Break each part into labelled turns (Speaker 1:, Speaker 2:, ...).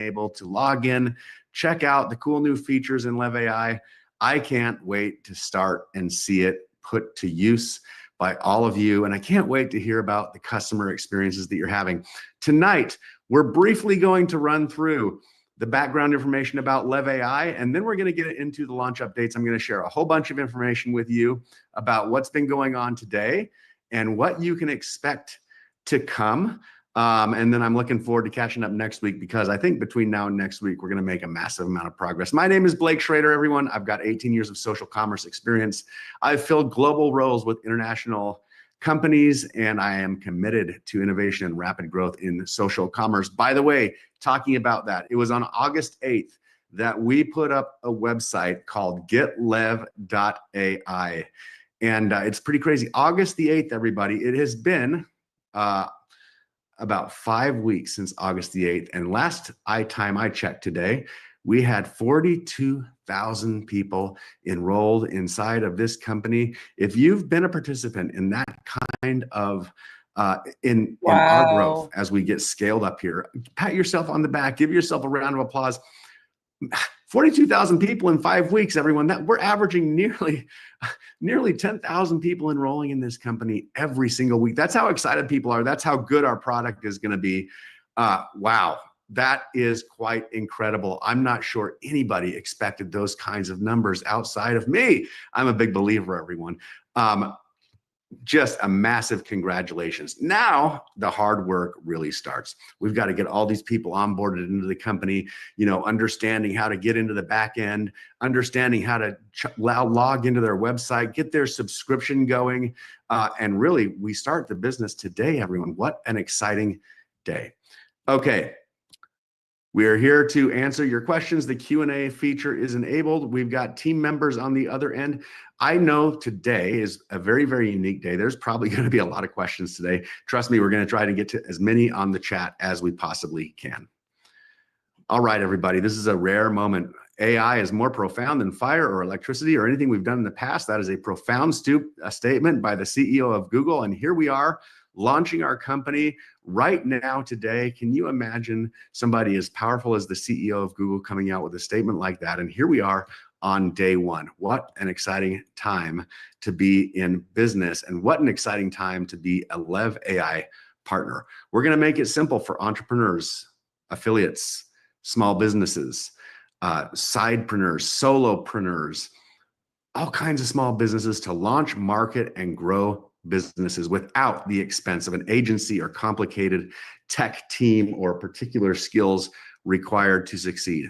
Speaker 1: able to log in, check out the cool new features in LEV.AI. I can't wait to start and see it put to use by all of you. And I can't wait to hear about the customer experiences that you're having. Tonight, we're briefly going to run through the background information about LEV.AI, and then we're going to get into the launch updates. I'm going to share a whole bunch of information with you about what's been going on today and what you can expect to come. And then I'm looking forward to catching up next week, because I think between now and next week, we're going to make a massive amount of progress. My name is Blake Schroeder, everyone. I've got 18 years of social commerce experience. I've filled global roles with international companies, and I am committed to innovation and rapid growth in social commerce. By the way, talking about that, it was on August 8th that we put up a website called LEV.AI. And it's pretty crazy. August the 8th, everybody. It has been about 5 weeks since August the 8th. And last time I checked today, we had 42,000 people enrolled inside of this company. If you've been a participant in that kind of in our growth as we get scaled up here, pat yourself on the back, give yourself a round of applause. 42,000 people in 5 weeks, everyone. That we're averaging nearly 10,000 people enrolling in this company every single week. That's how excited people are. That's how good our product is going to be. Wow, that is quite incredible. I'm not sure anybody expected those kinds of numbers outside of me. I'm a big believer, everyone. Just a massive congratulations. Now the hard work really starts. We've got to get all these people onboarded into the company, understanding how to get into the back end, understanding how to log into their website, get their subscription going. And really, we start the business today, everyone. What an exciting day. Okay. We are here to answer your questions. The Q&A feature is enabled. We've got team members on the other end. I know today is a very, very unique day. There's probably going to be a lot of questions today. Trust me, we're going to try to get to as many on the chat as we possibly can. All right, everybody, this is a rare moment. AI is more profound than fire or electricity or anything we've done in the past. That is a profound statement by the CEO of Google. And here we are, launching our company right now today. Can you imagine somebody as powerful as the CEO of Google coming out with a statement like that? And here we are on day one. What an exciting time to be in business, and what an exciting time to be a LEV.AI partner. We're going to make it simple for entrepreneurs, affiliates, small businesses, sidepreneurs, solopreneurs, all kinds of small businesses to launch, market, and grow businesses without the expense of an agency or complicated tech team or particular skills required to succeed.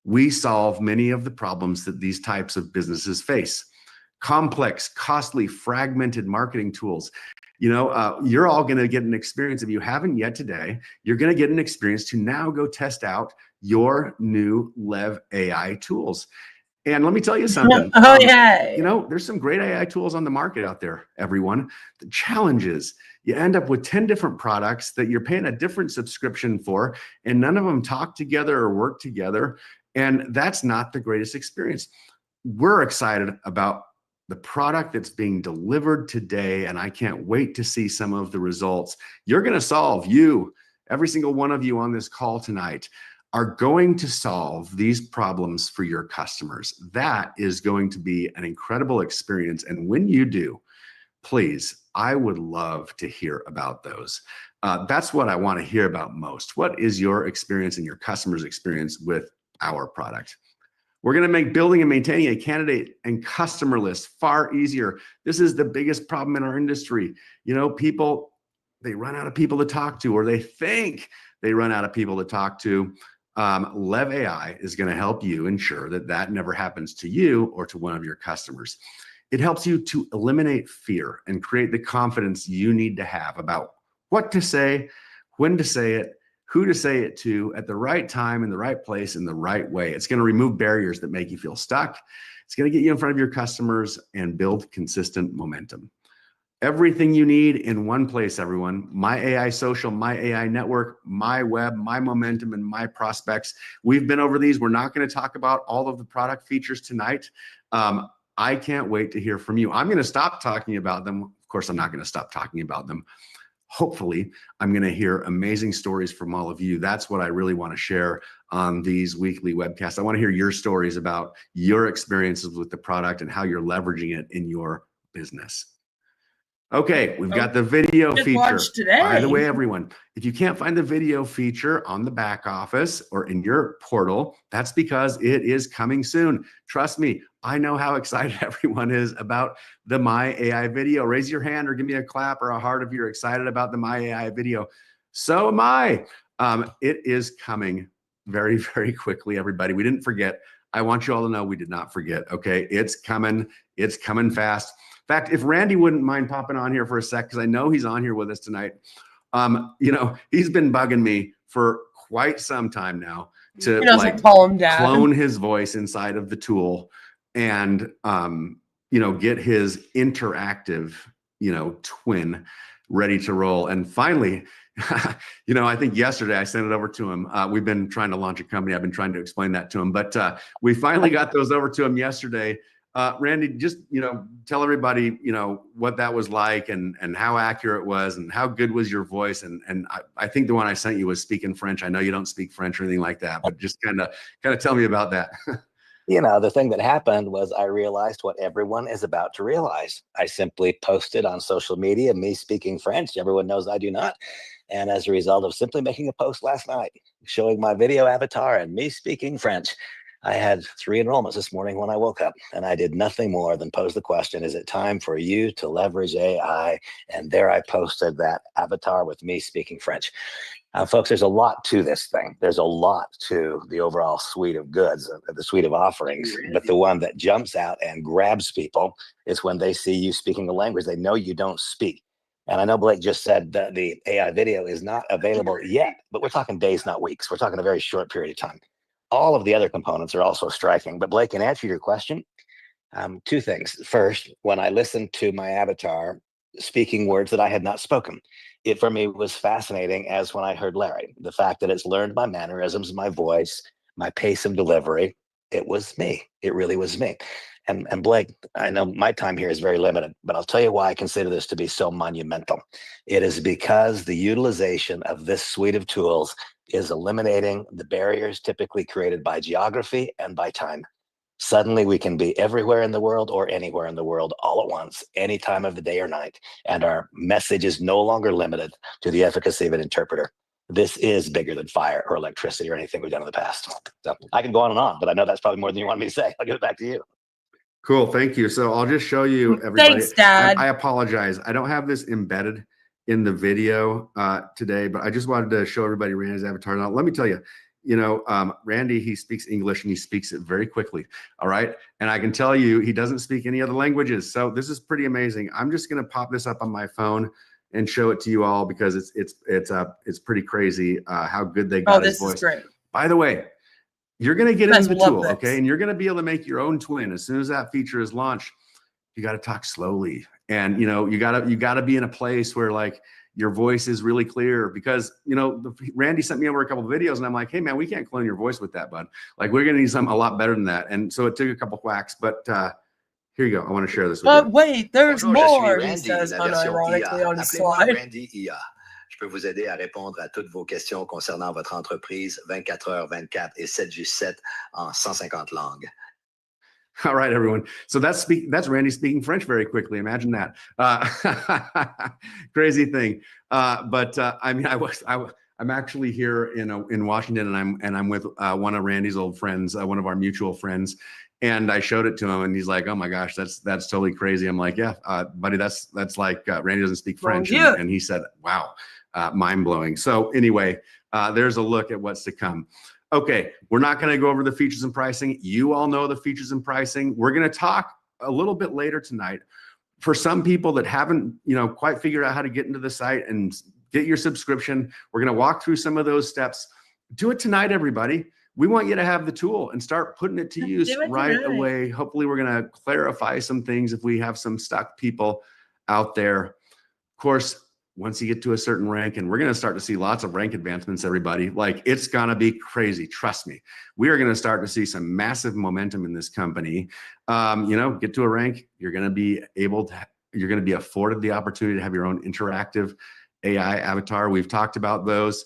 Speaker 1: We solve many of the problems that these types of businesses face. Complex, costly, fragmented marketing tools. You're all going to get an experience. If you haven't yet today, you're going to get an experience to now go test out your new LEV.AI tools. And let me tell you something. There's some great AI tools on the market out there, everyone. The challenge is you end up with 10 different products that you're paying a different subscription for, and none of them talk together or work together. And that's not the greatest experience. We're excited about the product that's being delivered today, and I can't wait to see some of the results. You're going to solve, every single one of you on this call tonight, are going to solve these problems for your customers. That is going to be an incredible experience. And when you do, please, I would love to hear about those. That's what I want to hear about most. What is your experience and your customer's experience with our product? We're going to make building and maintaining a candidate and customer list far easier. This is the biggest problem in our industry. People, they run out of people to talk to, or they think they run out of people to talk to. LEV.AI is going to help you ensure that that never happens to you or to one of your customers. It helps you to eliminate fear and create the confidence you need to have about what to say, when to say it, who to say it to, at the right time, in the right place, in the right way. It's going to remove barriers that make you feel stuck. It's going to get you in front of your customers and build consistent momentum. Everything you need in one place, everyone. My AI Social, My AI Network, My Web, My Momentum, and My Prospects. We've been over these. We're not going to talk about all of the product features tonight. I can't wait to hear from you. I'm going to stop talking about them. Of course, I'm not going to stop talking about them. hopefully I'm going to hear amazing stories from all of you. That's what I really want to share on these weekly webcasts. I want to hear your stories about your experiences with the product and how you're leveraging it in your business. Okay, we've got the video feature. By the way, everyone, if you can't find the video feature on the back office or in your portal, that's because it is coming soon. Trust me, I know how excited everyone is about the My AI video. Raise your hand or give me a clap or a heart if you're excited about the My AI video. So am I. It is coming very, very quickly, everybody. We didn't forget. I want you all to know we did not forget, okay? It's coming. It's coming fast. In fact, if Randy wouldn't mind popping on here for a sec, because I know he's on here with us tonight. You know, he's been bugging me for quite some time now to like clone his voice inside of the tool and, you know, get his interactive, you know, twin ready to roll. And finally, you know, I think yesterday I sent it over to him. We've been trying to launch a company. I've been trying to explain that to him, but we finally got those over to him yesterday. Randy, just, you know, tell everybody, you know, what that was like and how accurate it was and how good was your voice. And I think the one I sent you was speaking French. I know you don't speak French or anything like that, but just kind of tell me about that.
Speaker 2: You know, the thing that happened was I realized what everyone is about to realize. I simply posted on social media, me speaking French. Everyone knows I do not. And as a result of simply making a post last night, showing my video avatar and me speaking French, I had 3 enrollments this morning when I woke up, and I did nothing more than pose the question, is it time for you to leverage AI? And there I posted that avatar with me speaking French. Folks, there's a lot to this thing. There's a lot to the overall suite of goods, the suite of offerings. But the one that jumps out and grabs people is when they see you speaking a language they know you don't speak. And I know Blake just said that the AI video is not available yet, but we're talking days, not weeks. We're talking a very short period of time. All of the other components are also striking. But Blake, in answer to your question, 2 things. First, when I listened to my avatar speaking words that I had not spoken, it for me was fascinating, as when I heard Larry. The fact that it's learned my mannerisms, my voice, my pace of delivery. It was me. It really was me. And Blake, I know my time here is very limited, but I'll tell you why I consider this to be so monumental. It is because the utilization of this suite of tools is eliminating the barriers typically created by geography and by time. Suddenly we can be everywhere in the world or anywhere in the world all at once, any time of the day or night. And our message is no longer limited to the efficacy of an interpreter. This is bigger than fire or electricity or anything we've done in the past. So I can go on and on, but I know that's probably more than you want me to say. I'll give it back to you.
Speaker 1: Cool. Thank you. So I'll just show you everybody.
Speaker 3: Thanks, Dad.
Speaker 1: I apologize. I don't have this embedded in the video today, but I just wanted to show everybody Randy's avatar. Now, let me tell you, you know, Randy, he speaks English and he speaks it very quickly. All right. And I can tell you, he doesn't speak any other languages. So this is pretty amazing. I'm just going to pop this up on my phone and show it to you all because it's pretty crazy how good they got his voice.
Speaker 3: This is great.
Speaker 1: By the way, you're going to get into the tool, okay? And you're going to be able to make your own twin as soon as that feature is launched. You got to talk slowly, and you know you got to be in a place where like your voice is really clear, because you know Randy sent me over a couple of videos, and I'm like, hey man, we can't clone your voice with that, bud. Like we're going to need something a lot better than that. And so it took a couple whacks, but here you go. I want to share this with you.
Speaker 3: But wait, there's more. He says unironically on his slide.
Speaker 2: Randy IA. Je peux vous aider à répondre à toutes vos questions concernant votre entreprise 24 heures 24 et 7 jours 7 en 150 langues.
Speaker 1: All right, everyone. So that's Randy speaking French very quickly. Imagine that. Crazy thing. But I mean, I'm actually here in Washington, and I'm with one of Randy's old friends, one of our mutual friends. And I showed it to him, and he's like, "Oh my gosh, that's totally crazy." I'm like, "Yeah, buddy, that's like Randy doesn't speak French," and he said, "Wow, mind blowing." So anyway, there's a look at what's to come. Okay, we're not going to go over the features and pricing. You all know the features and pricing. We're going to talk a little bit later tonight. For some people that haven't, you know, quite figured out how to get into the site and get your subscription, we're going to walk through some of those steps. Do it tonight, everybody. We want you to have the tool and start putting it to use right away. Hopefully, we're going to clarify some things if we have some stuck people out there. Of course, once you get to a certain rank, and we're going to start to see lots of rank advancements, everybody, like it's going to be crazy. Trust me. We are going to start to see some massive momentum in this company. You know, get to a rank, you're going to be afforded the opportunity to have your own interactive AI avatar. We've talked about those.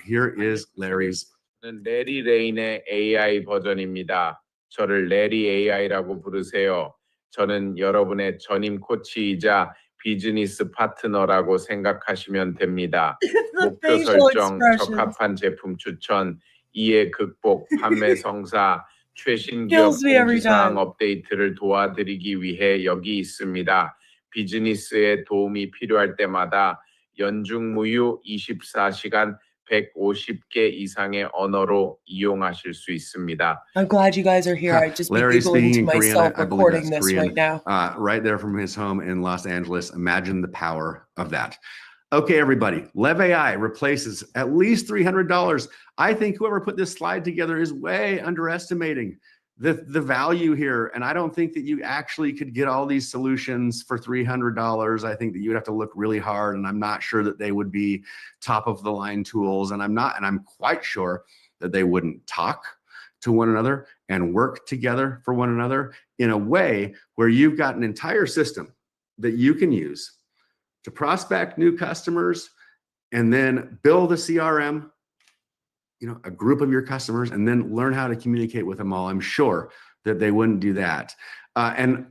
Speaker 1: Here is Larry's.
Speaker 4: 레리 레인의 AI 버전입니다. 저를 레리 AI라고 부르세요. 저는 여러분의 전임 코치이자 비즈니스 파트너라고 생각하시면 됩니다. 목표 설정, 적합한 제품 추천, 이해 극복, 판매 성사, 최신 기업 공지사항 업데이트를 도와드리기 위해 여기 있습니다. 비즈니스에 도움이 필요할 때마다 연중무휴 24시간 150개 이상의 언어로 이용하실 수 있습니다.
Speaker 3: I'm glad you guys are here. I just be
Speaker 1: Larry
Speaker 3: giggling
Speaker 1: speaking
Speaker 3: to
Speaker 1: in Korean.
Speaker 3: myself
Speaker 1: I believe
Speaker 3: recording
Speaker 1: that's
Speaker 3: this
Speaker 1: Korean.
Speaker 3: right now.
Speaker 1: Right there from his home in Los Angeles. Imagine the power of that. Okay, everybody. LEV.AI replaces at least $300. I think whoever put this slide together is way underestimating the value here. And I don't think that you actually could get all these solutions for $300. I think that you would have to look really hard, and I'm not sure that they would be top of the line tools. And I'm quite sure that they wouldn't talk to one another and work together for one another in a way where you've got an entire system that you can use to prospect new customers and then build a CRM, a group of your customers, and then learn how to communicate with them all. I'm sure that they wouldn't do that. And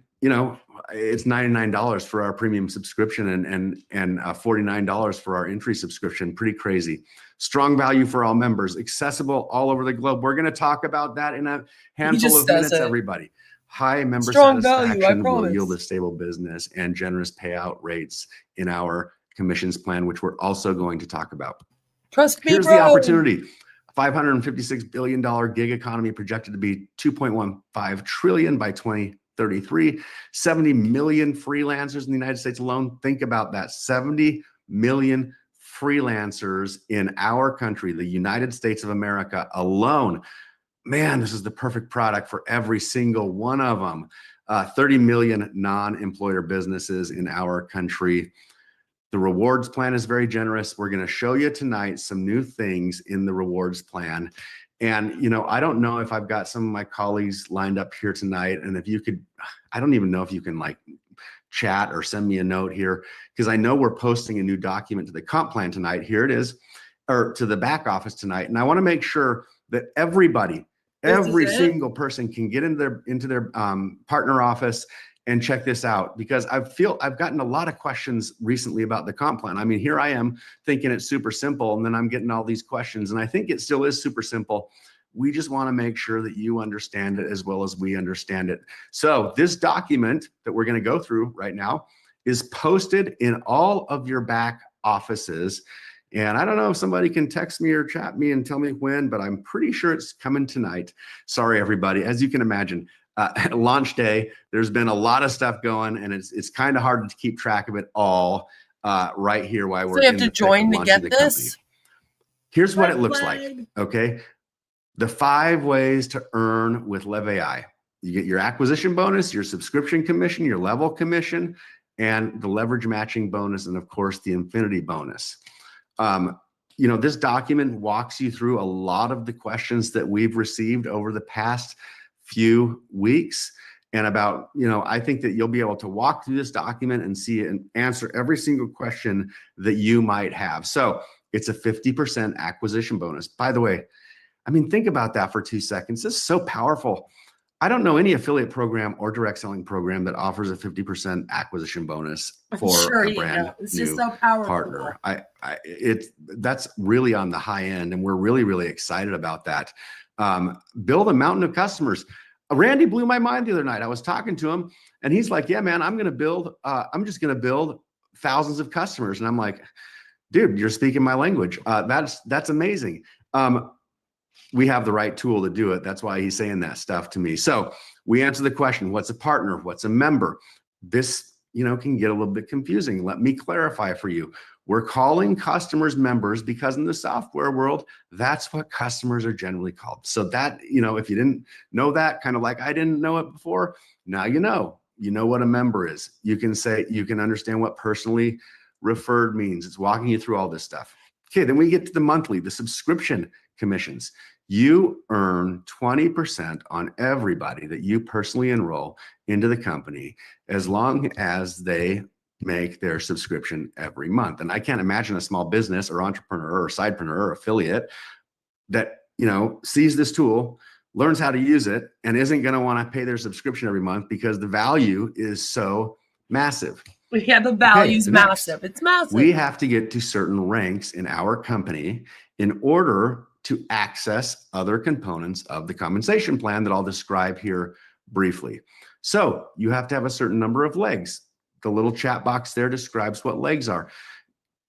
Speaker 1: it's $99 for our premium subscription and $49 for our entry subscription. Pretty crazy. Strong value for all members, accessible all over the globe. We're going to talk about that in a handful of minutes, everybody. High member satisfaction will yield a stable business and generous payout rates in our commissions plan, which we're also going to talk about.
Speaker 3: Trust me,
Speaker 1: Here's the opportunity. $556 billion gig economy projected to be $2.15 trillion by 2033. 70 million freelancers in the United States alone. Think about that. 70 million freelancers in our country, the United States of America alone. Man, this is the perfect product for every single one of them. 30 million non-employer businesses in our country. The rewards plan is very generous. We're going to show you tonight some new things in the rewards plan. And, I don't know if I've got some of my colleagues lined up here tonight. And if you could, I don't even know if you can chat or send me a note here, because I know we're posting a new document to the comp plan tonight. Here it is, or to the back office tonight. And I want to make sure that everybody, every single person can get into their partner office and check this out, because I've gotten a lot of questions recently about the comp plan. I mean, here I am thinking it's super simple, and then I'm getting all these questions, and I think it still is super simple. We just want to make sure that you understand it as well as we understand it. So this document that we're going to go through right now is posted in all of your back offices. And I don't know if somebody can text me or chat me and tell me when, but I'm pretty sure it's coming tonight. Sorry, everybody. As you can imagine, launch day, there's been a lot of stuff going, and it's kind of hard to keep track of it all right here while we're in the thick of launching the company. Here's what it looks like, okay? The 5 ways to earn with LEV.AI. You get your acquisition bonus, your subscription commission, your level commission, and the leverage matching bonus, and of course, the infinity bonus. This document walks you through a lot of the questions that we've received over the past few weeks. And about, I think that you'll be able to walk through this document and see it and answer every single question that you might have. So it's a 50% acquisition bonus. By the way, I mean, think about that for 2 seconds. This is so powerful. I don't know any affiliate program or direct selling program that offers a 50% acquisition bonus for a brand new partner. That's really on the high end, and we're really, really excited about that. Build a mountain of customers. Randy blew my mind the other night. I was talking to him, and he's like, "Yeah, man, I'm just going to build thousands of customers." And I'm like, "Dude, you're speaking my language. That's amazing." We have the right tool to do it. That's why he's saying that stuff to me. So we answer the question, what's a partner? What's a member? This, can get a little bit confusing. Let me clarify for you. We're calling customers members because in the software world, that's what customers are generally called. So that, if you didn't know that, kind of like I didn't know it before, now you know what a member is. You can understand what personally referred means. It's walking you through all this stuff. Okay, then we get to the subscription commissions. You earn 20% on everybody that you personally enroll into the company, as long as they make their subscription every month. And I can't imagine a small business or entrepreneur or sidepreneur or affiliate that, sees this tool, learns how to use it, and isn't going to want to pay their subscription every month because the value is so massive.
Speaker 3: Yeah, the value is massive. It's massive.
Speaker 1: We have to get to certain ranks in our company in order to access other components of the compensation plan that I'll describe here briefly. So you have to have a certain number of legs. The little chat box there describes what legs are.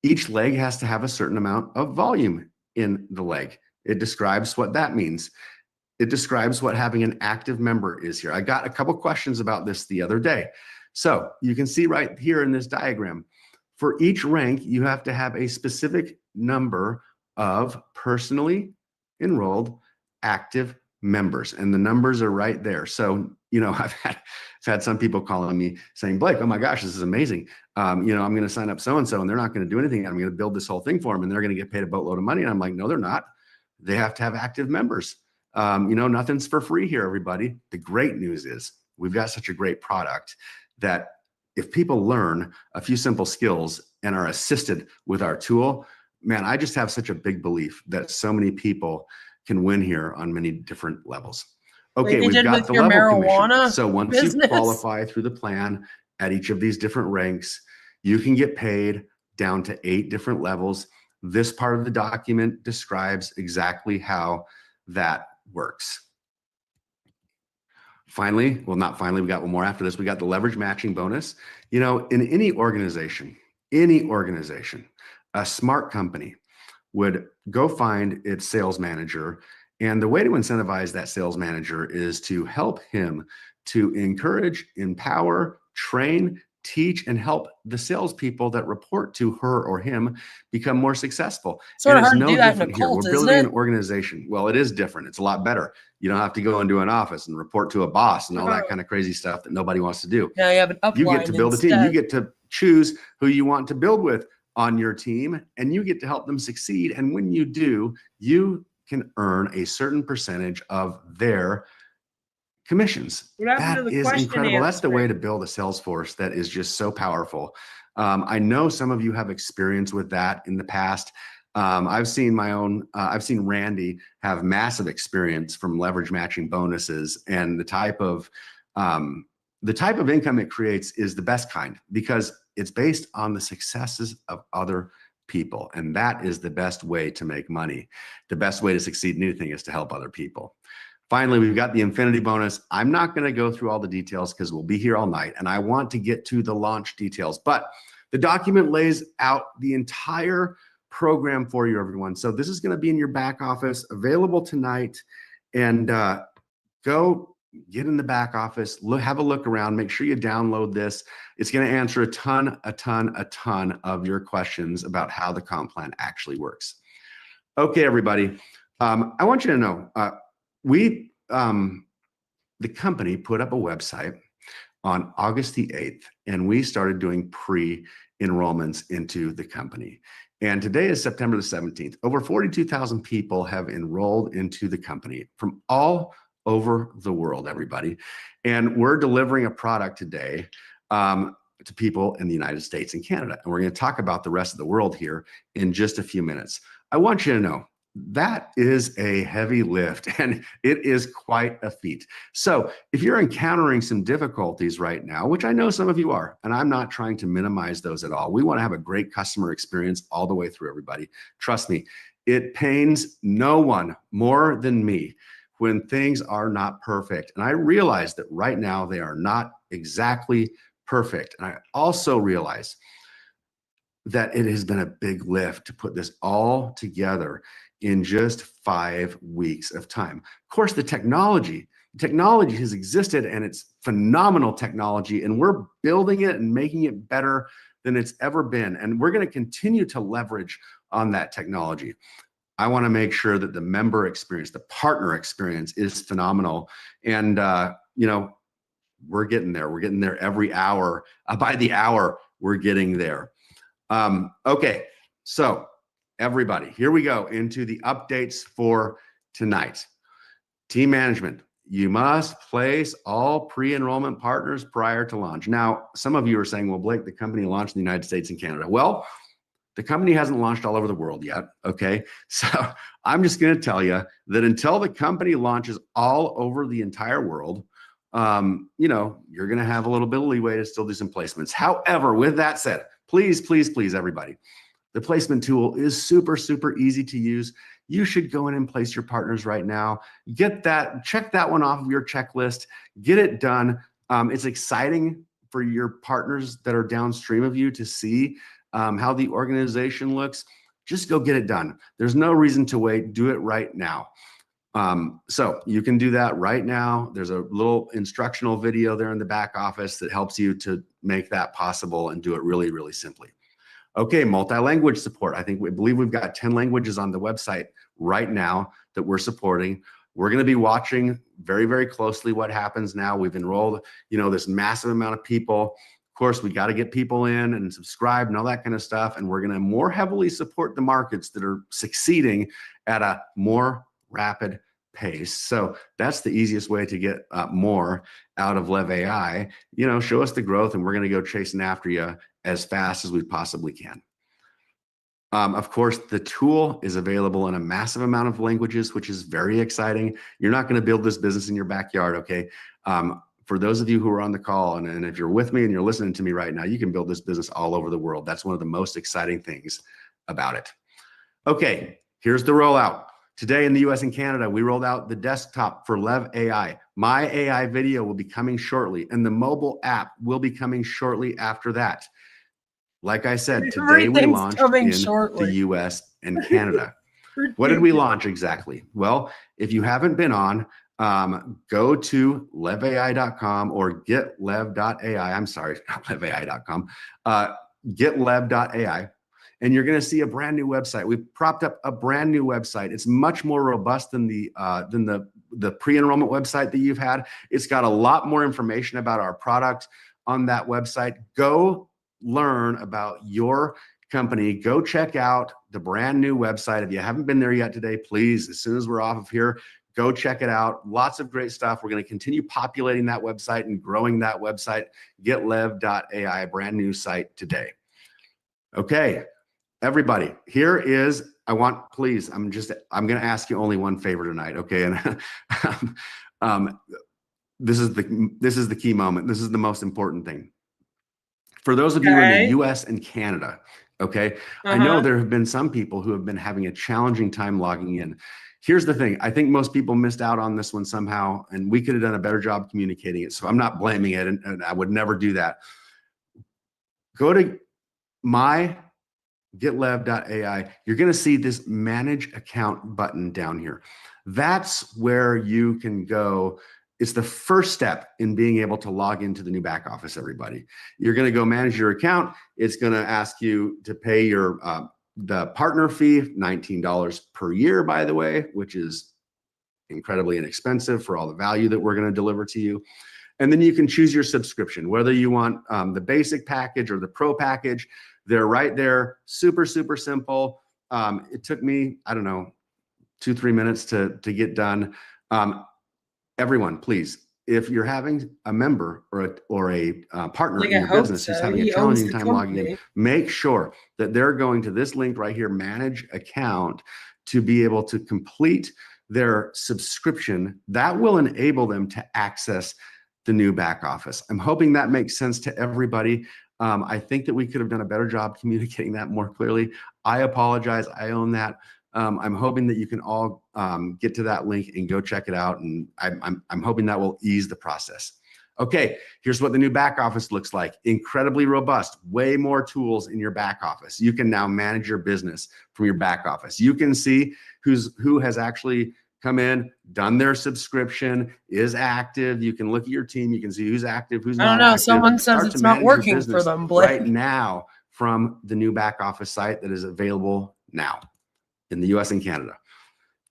Speaker 1: Each leg has to have a certain amount of volume in the leg. It describes what that means. It describes what having an active member is here. I got a couple questions about this the other day. So you can see right here in this diagram, for each rank, you have to have a specific number of personally enrolled active members, and the numbers are right there. So, I've had some people calling me saying, Blake, oh my gosh, this is amazing. I'm going to sign up so-and-so and they're not going to do anything. I'm going to build this whole thing for them and they're going to get paid a boatload of money. And I'm like, no, they're not. They have to have active members. Nothing's for free here, everybody. The great news is we've got such a great product that if people learn a few simple skills and are assisted with our tool, man, I just have such a big belief that so many people can win here on many different levels. Okay, we've got the level commission. So once you qualify through the plan at each of these different ranks, you can get paid down to 8 different levels. This part of the document describes exactly how that works. Finally, well, not finally, we got one more after this. We got the leverage matching bonus. In any organization, a smart company would go find its sales manager. And the way to incentivize that sales manager is to help him to encourage, empower, train, teach, and help the salespeople that report to her or him become more successful.
Speaker 3: Sort of hard to do that in a cult,
Speaker 1: We're building an organization. Well, it is different. It's a lot better. You don't have to go into an office and report to a boss and all that kind of crazy stuff that nobody wants to do.
Speaker 3: Yeah, you have an upline.
Speaker 1: You get to build a team. You get to choose who you want to build with on your team, and you get to help them succeed. And when you do, you can earn a certain percentage of their commissions. That is incredible. That's the way to build a sales force that is just so powerful. I know some of you have experience with that in the past. I've seen Randy have massive experience from leverage matching bonuses, and the type of income it creates is the best kind because it's based on the successes of other people. And that is the best way to make money. The best way to succeed in anything is to help other people. Finally, we've got the infinity bonus. I'm not going to go through all the details because we'll be here all night and I want to get to the launch details, but the document lays out the entire program for you, everyone. So this is going to be in your back office, available tonight, and go get in the back office, have a look around, make sure you download this. It's going to answer a ton of your questions about how the comp plan actually works. Okay, everybody. I want you to know, the company put up a website on August the 8th, and we started doing pre-enrollments into the company. And today is September the 17th. Over 42,000 people have enrolled into the company from all over the world, everybody. And we're delivering a product today to people in the United States and Canada. And we're going to talk about the rest of the world here in just a few minutes. I want you to know that is a heavy lift and it is quite a feat. So if you're encountering some difficulties right now, which I know some of you are, and I'm not trying to minimize those at all. We want to have a great customer experience all the way through, everybody. Trust me, it pains no one more than me when things are not perfect. And I realize that right now they are not exactly perfect. And I also realize that it has been a big lift to put this all together in just 5 weeks of time. Of course, the technology has existed and it's phenomenal technology, and we're building it and making it better than it's ever been. And we're going to continue to leverage on that technology. I want to make sure that the member experience, the partner experience is phenomenal. And, we're getting there. We're getting there every hour. By the hour, we're getting there. Okay, so everybody, here we go into the updates for tonight. Team management. you must place all pre-enrollment partners prior to launch. Now, some of you are saying, well, Blake, the company launched in the United States and Canada. Well, the company hasn't launched all over the world yet, okay? So I'm just gonna tell you that until the company launches all over the entire world, you know, you're gonna have a little bit of leeway to still do some placements. However, with that said, please, please, please, everybody, the placement tool is super, super easy to use. You should go in and place your partners right now. Get that, check that one off of your checklist, get it done. It's exciting for your partners that are downstream of you to see how the organization looks. Just go get it done. There's no reason to wait. Do it right now. So you can do that right now. There's a little instructional video there in the back office that helps you to make that possible and do it really, really simply. Okay, multi-language support. We believe we've got 10 languages on the website right now that we're supporting. We're going to be watching very, very closely what happens now. We've enrolled, you know, this massive amount of people. Of course, we got to get people in and subscribe and all that kind of stuff. And we're going to more heavily support the markets that are succeeding at a more rapid pace. So that's the easiest way to get more out of LEV.AI. You know, show us the growth and we're going to go chasing after you as fast as we possibly can. Of course, the tool is available in a massive amount of languages, which is very exciting. You're not going to build this business in your backyard, okay? For those of you who are on the call, and if you're with me and you're listening to me right now, you can build this business all over the world. That's one of the most exciting things about it. Okay, here's the rollout. Today in the US and Canada, we rolled out the desktop for LEV.AI. My AI video will be coming shortly, and the mobile app will be coming shortly after that. Like I said, today we launched in the US and Canada. What did we launch exactly? Well, if you haven't been on, go to LEV.AI.com or getlev.ai. I'm sorry, not LEV.AI.com. Getlev.ai. And you're going to see a brand new website. We've propped up a brand new website. It's much more robust than the pre-enrollment website that you've had. It's got a lot more information about our product on that website. Go learn about your company. Go check out the brand new website. If you haven't been there yet today, please, as soon as we're off of here, go check it out. Lots of great stuff. We're going to continue populating that website and growing that website. GetLev.ai, brand new site today. Okay, everybody, here is, I'm going to ask you only one favor tonight, okay? And this is the key moment. This is the most important thing. For those of you in the US and Canada, okay, I know there have been some people who have been having a challenging time logging in. Here's the thing. I think most people missed out on this one somehow, and we could have done a better job communicating it. So I'm not blaming it, and I would never do that. Go to my getlev.ai. You're going to see this manage account button down here. That's where you can go. It's the first step in being able to log into the new back office, everybody. You're going to go manage your account. It's going to ask you to pay your the partner fee, $19 per year, by the way, which is incredibly inexpensive for all the value that we're going to deliver to you. And then you can choose your subscription, whether you want the basic package or the pro package. They're right there, super, super simple. It took me, I don't know, 2-3 minutes to get done. Everyone, please, if you're having a member or a partner in your business who's having a challenging time logging in, make sure that they're going to this link right here, manage account, to be able to complete their subscription. That will enable them to access the new back office. I'm hoping that makes sense to everybody. I think that we could have done a better job communicating that more clearly. I apologize. I own that. I'm hoping that you can all get to that link and go check it out. And I'm hoping that will ease the process. Okay, here's what the new back office looks like. Incredibly robust, way more tools in your back office. You can now manage your business from your back office. You can see who has actually come in, done their subscription, is active. You can look at your team. You can see who's active, who's not active.
Speaker 3: I don't know. Someone says it's not working for them, Blake.
Speaker 1: Right now from the new back office site that is available now in the US and Canada.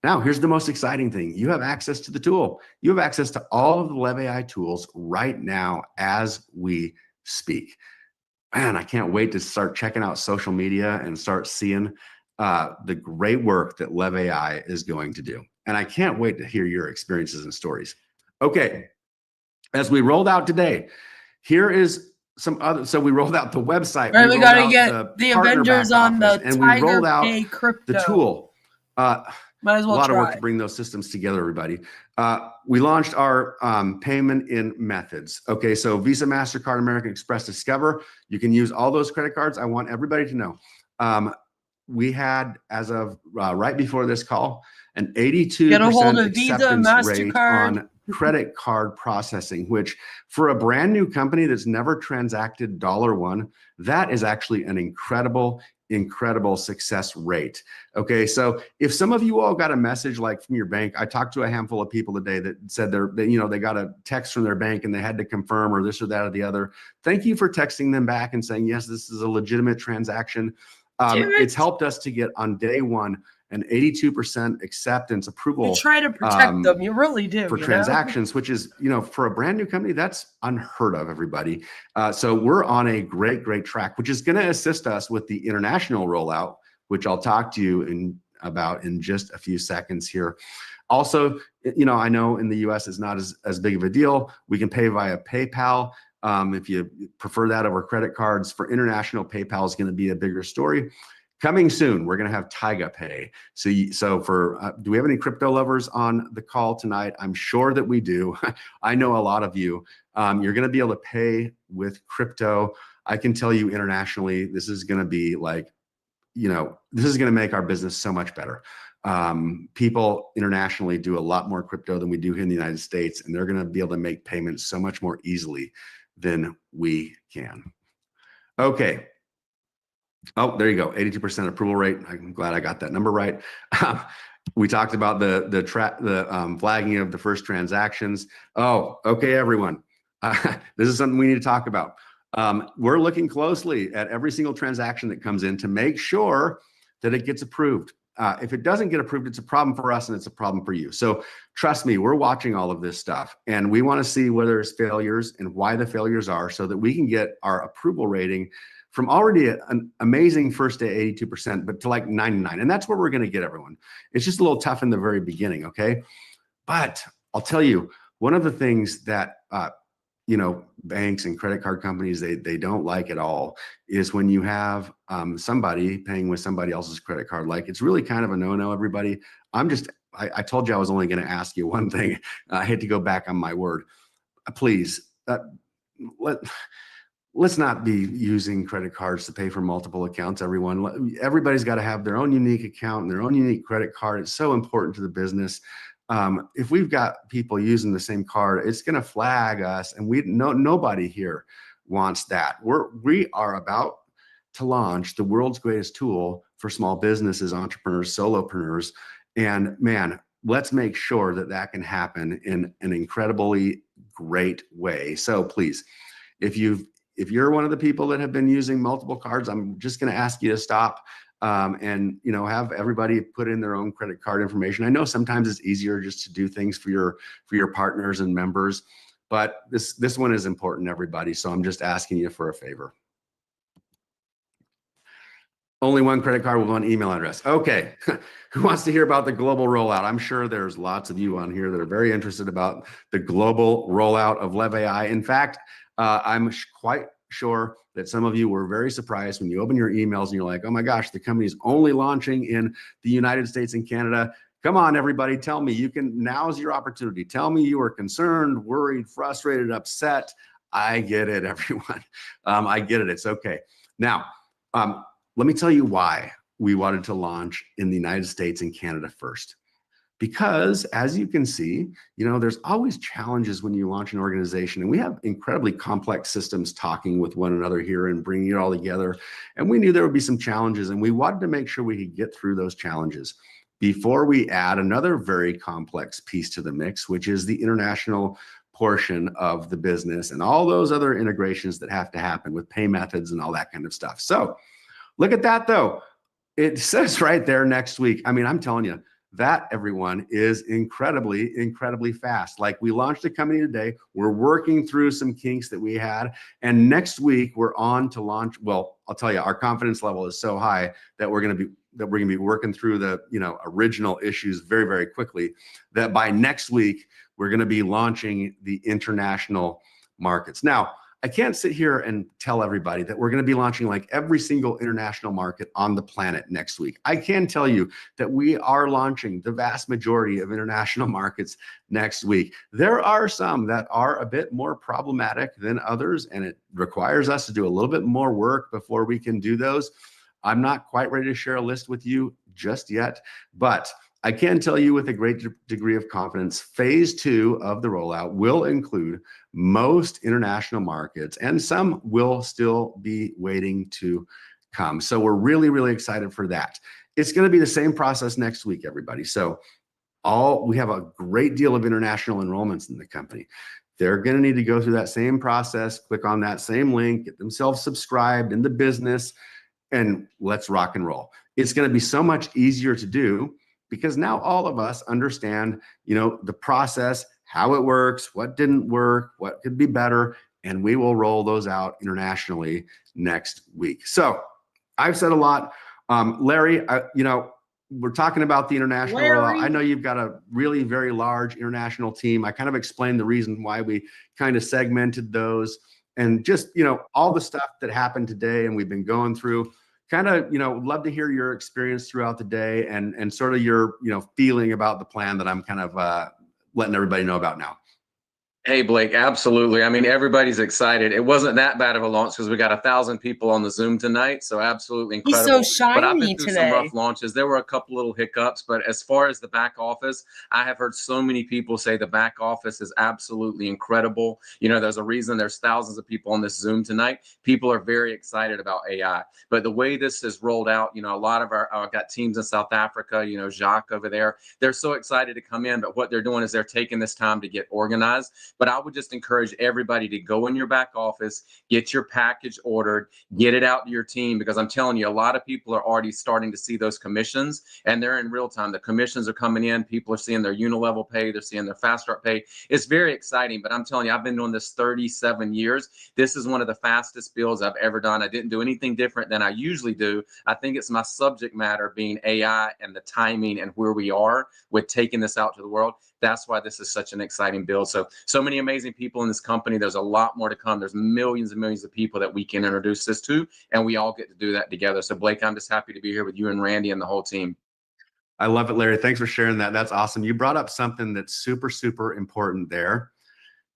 Speaker 1: Now, here's the most exciting thing. You have access to the tool. You have access to all of the LEV.AI tools right now as we speak. Man, I can't wait to start checking out social media and start seeing the great work that LEV.AI is going to do. And I can't wait to hear your experiences and stories. Okay, as we rolled out today, here is some other. So we rolled out the website.
Speaker 3: Right, we got to get the
Speaker 1: partner
Speaker 3: Avengers
Speaker 1: back
Speaker 3: on
Speaker 1: office,
Speaker 3: the
Speaker 1: and we rolled
Speaker 3: Tiger
Speaker 1: out
Speaker 3: Pay crypto.
Speaker 1: the tool.
Speaker 3: Might as well
Speaker 1: a lot
Speaker 3: try.
Speaker 1: of work to bring those systems together, everybody. We launched our payment in methods. Okay, so Visa, MasterCard, American Express, Discover. You can use all those credit cards. I want everybody to know. We had, as of right before this call, an 82% acceptance rate on credit card processing, which for a brand new company that's never transacted $1, that is actually an incredible success rate. Okay, so if some of you all got a message like from your bank, I talked to a handful of people today that said they got a text from their bank and they had to confirm or this or that or the other. Thank you for texting them back and saying, yes, this is a legitimate transaction. It's helped us to get on day one an 82% acceptance approval.
Speaker 3: You try to protect them, you really do.
Speaker 1: For transactions, which is, for a brand new company, that's unheard of, everybody. So we're on a great track, which is going to assist us with the international rollout, which I'll talk to you about in just a few seconds here. Also, I know in the US it's not as big of a deal. We can pay via PayPal. If you prefer that over credit cards. For international, PayPal is going to be a bigger story. Coming soon, we're going to have Tiger Pay. So for, do we have any crypto lovers on the call tonight? I'm sure that we do. I know a lot of you. You're going to be able to pay with crypto. I can tell you internationally, this is going to be like, this is going to make our business so much better. People internationally do a lot more crypto than we do here in the United States, and they're going to be able to make payments so much more easily than we can. Okay. Oh, there you go. 82% approval rate. I'm glad I got that number right. We talked about the flagging of the first transactions. Oh, okay, everyone. This is something we need to talk about. We're looking closely at every single transaction that comes in to make sure that it gets approved. If it doesn't get approved, it's a problem for us and it's a problem for you. So trust me, we're watching all of this stuff and we want to see where there's failures and why the failures are so that we can get our approval rating from already an amazing first day 82%, but to like 99. And that's where we're going to get everyone. It's just a little tough in the very beginning, okay? But I'll tell you, one of the things that banks and credit card companies, they don't like at all is when you have somebody paying with somebody else's credit card. Like, it's really kind of a no-no, everybody. I told you I was only going to ask you one thing. I hate to go back on my word. Please, let's not be using credit cards to pay for multiple accounts, everyone. Everybody's got to have their own unique account and their own unique credit card. It's so important to the business. If we've got people using the same card, it's going to flag us, and nobody here wants that. We are about to launch the world's greatest tool for small businesses, entrepreneurs, solopreneurs, and man, let's make sure that can happen in an incredibly great way. So please, if you're one of the people that have been using multiple cards, I'm just going to ask you to stop. And have everybody put in their own credit card information. I know sometimes it's easier just to do things for your partners and members, but this one is important, everybody. So I'm just asking you for a favor. Only one credit card with one email address. Okay, who wants to hear about the global rollout? I'm sure there's lots of you on here that are very interested about the global rollout of LEV.AI. In fact, I'm quite sure that some of you were very surprised when you open your emails and you're like, oh my gosh, the company's only launching in the United States and Canada. Come on, everybody, tell me. Now's your opportunity. Tell me you are concerned, worried, frustrated, upset. I get it, everyone. I get it. It's okay. Now, let me tell you why we wanted to launch in the United States and Canada first. Because as you can see, there's always challenges when you launch an organization, and we have incredibly complex systems talking with one another here and bringing it all together. And we knew there would be some challenges, and we wanted to make sure we could get through those challenges before we add another very complex piece to the mix, which is the international portion of the business and all those other integrations that have to happen with pay methods and all that kind of stuff. So look at that, though. It says right there next week. I mean, I'm telling you, that, everyone, is incredibly fast. Like, we launched the company today. We're working through some kinks that we had. And next week, we're on to launch. Well, I'll tell you, our confidence level is so high that we're going to be working through the original issues very quickly, that by next week, we're going to be launching the international markets. Now, I can't sit here and tell everybody that we're going to be launching like every single international market on the planet next week. I can tell you that we are launching the vast majority of international markets next week. There are some that are a bit more problematic than others, and it requires us to do a little bit more work before we can do those. I'm not quite ready to share a list with you just yet, but I can tell you with a great degree of confidence, phase 2 of the rollout will include most international markets, and some will still be waiting to come. So we're really, really excited for that. It's going to be the same process next week, everybody. So we have a great deal of international enrollments in the company. They're going to need to go through that same process, click on that same link, get themselves subscribed in the business, and let's rock and roll. It's going to be so much easier to do because now all of us understand, the process, how it works, what didn't work, what could be better, and we will roll those out internationally next week. So I've said a lot. Larry, we're talking about the international rollout. I know you've got a really very large international team. I kind of explained the reason why we kind of segmented those, and just, all the stuff that happened today and we've been going through. Kind of, love to hear your experience throughout the day and sort of your, feeling about the plan that I'm kind of letting everybody know about now.
Speaker 5: Hey, Blake, absolutely. I mean, everybody's excited. It wasn't that bad of a launch because we got 1,000 people on the Zoom tonight. So absolutely incredible.
Speaker 3: He's so
Speaker 5: but I've been
Speaker 3: shiny
Speaker 5: through
Speaker 3: today.
Speaker 5: some rough launches. There were a couple little hiccups, but as far as the back office, I have heard so many people say the back office is absolutely incredible. There's a reason there's thousands of people on this Zoom tonight. People are very excited about AI. But the way this is rolled out, a lot of I've got teams in South Africa, Jacques over there. They're so excited to come in, but what they're doing is they're taking this time to get organized. But I would just encourage everybody to go in your back office, get your package ordered, get it out to your team, because I'm telling you, a lot of people are already starting to see those commissions, and they're in real time. The commissions are coming in. People are seeing their unilevel pay. They're seeing their fast start pay. It's very exciting, but I'm telling you, I've been doing this 37 years. This is one of the fastest builds I've ever done. I didn't do anything different than I usually do. I think it's my subject matter being AI and the timing and where we are with taking this out to the world. That's why this is such an exciting build. So many amazing people in this company. There's a lot more to come. There's millions and millions of people that we can introduce this to, and we all get to do that together. So Blake, I'm just happy to be here with you and Randy and the whole team.
Speaker 1: I love it, Larry. Thanks for sharing that. That's awesome. You brought up something that's super, super important there.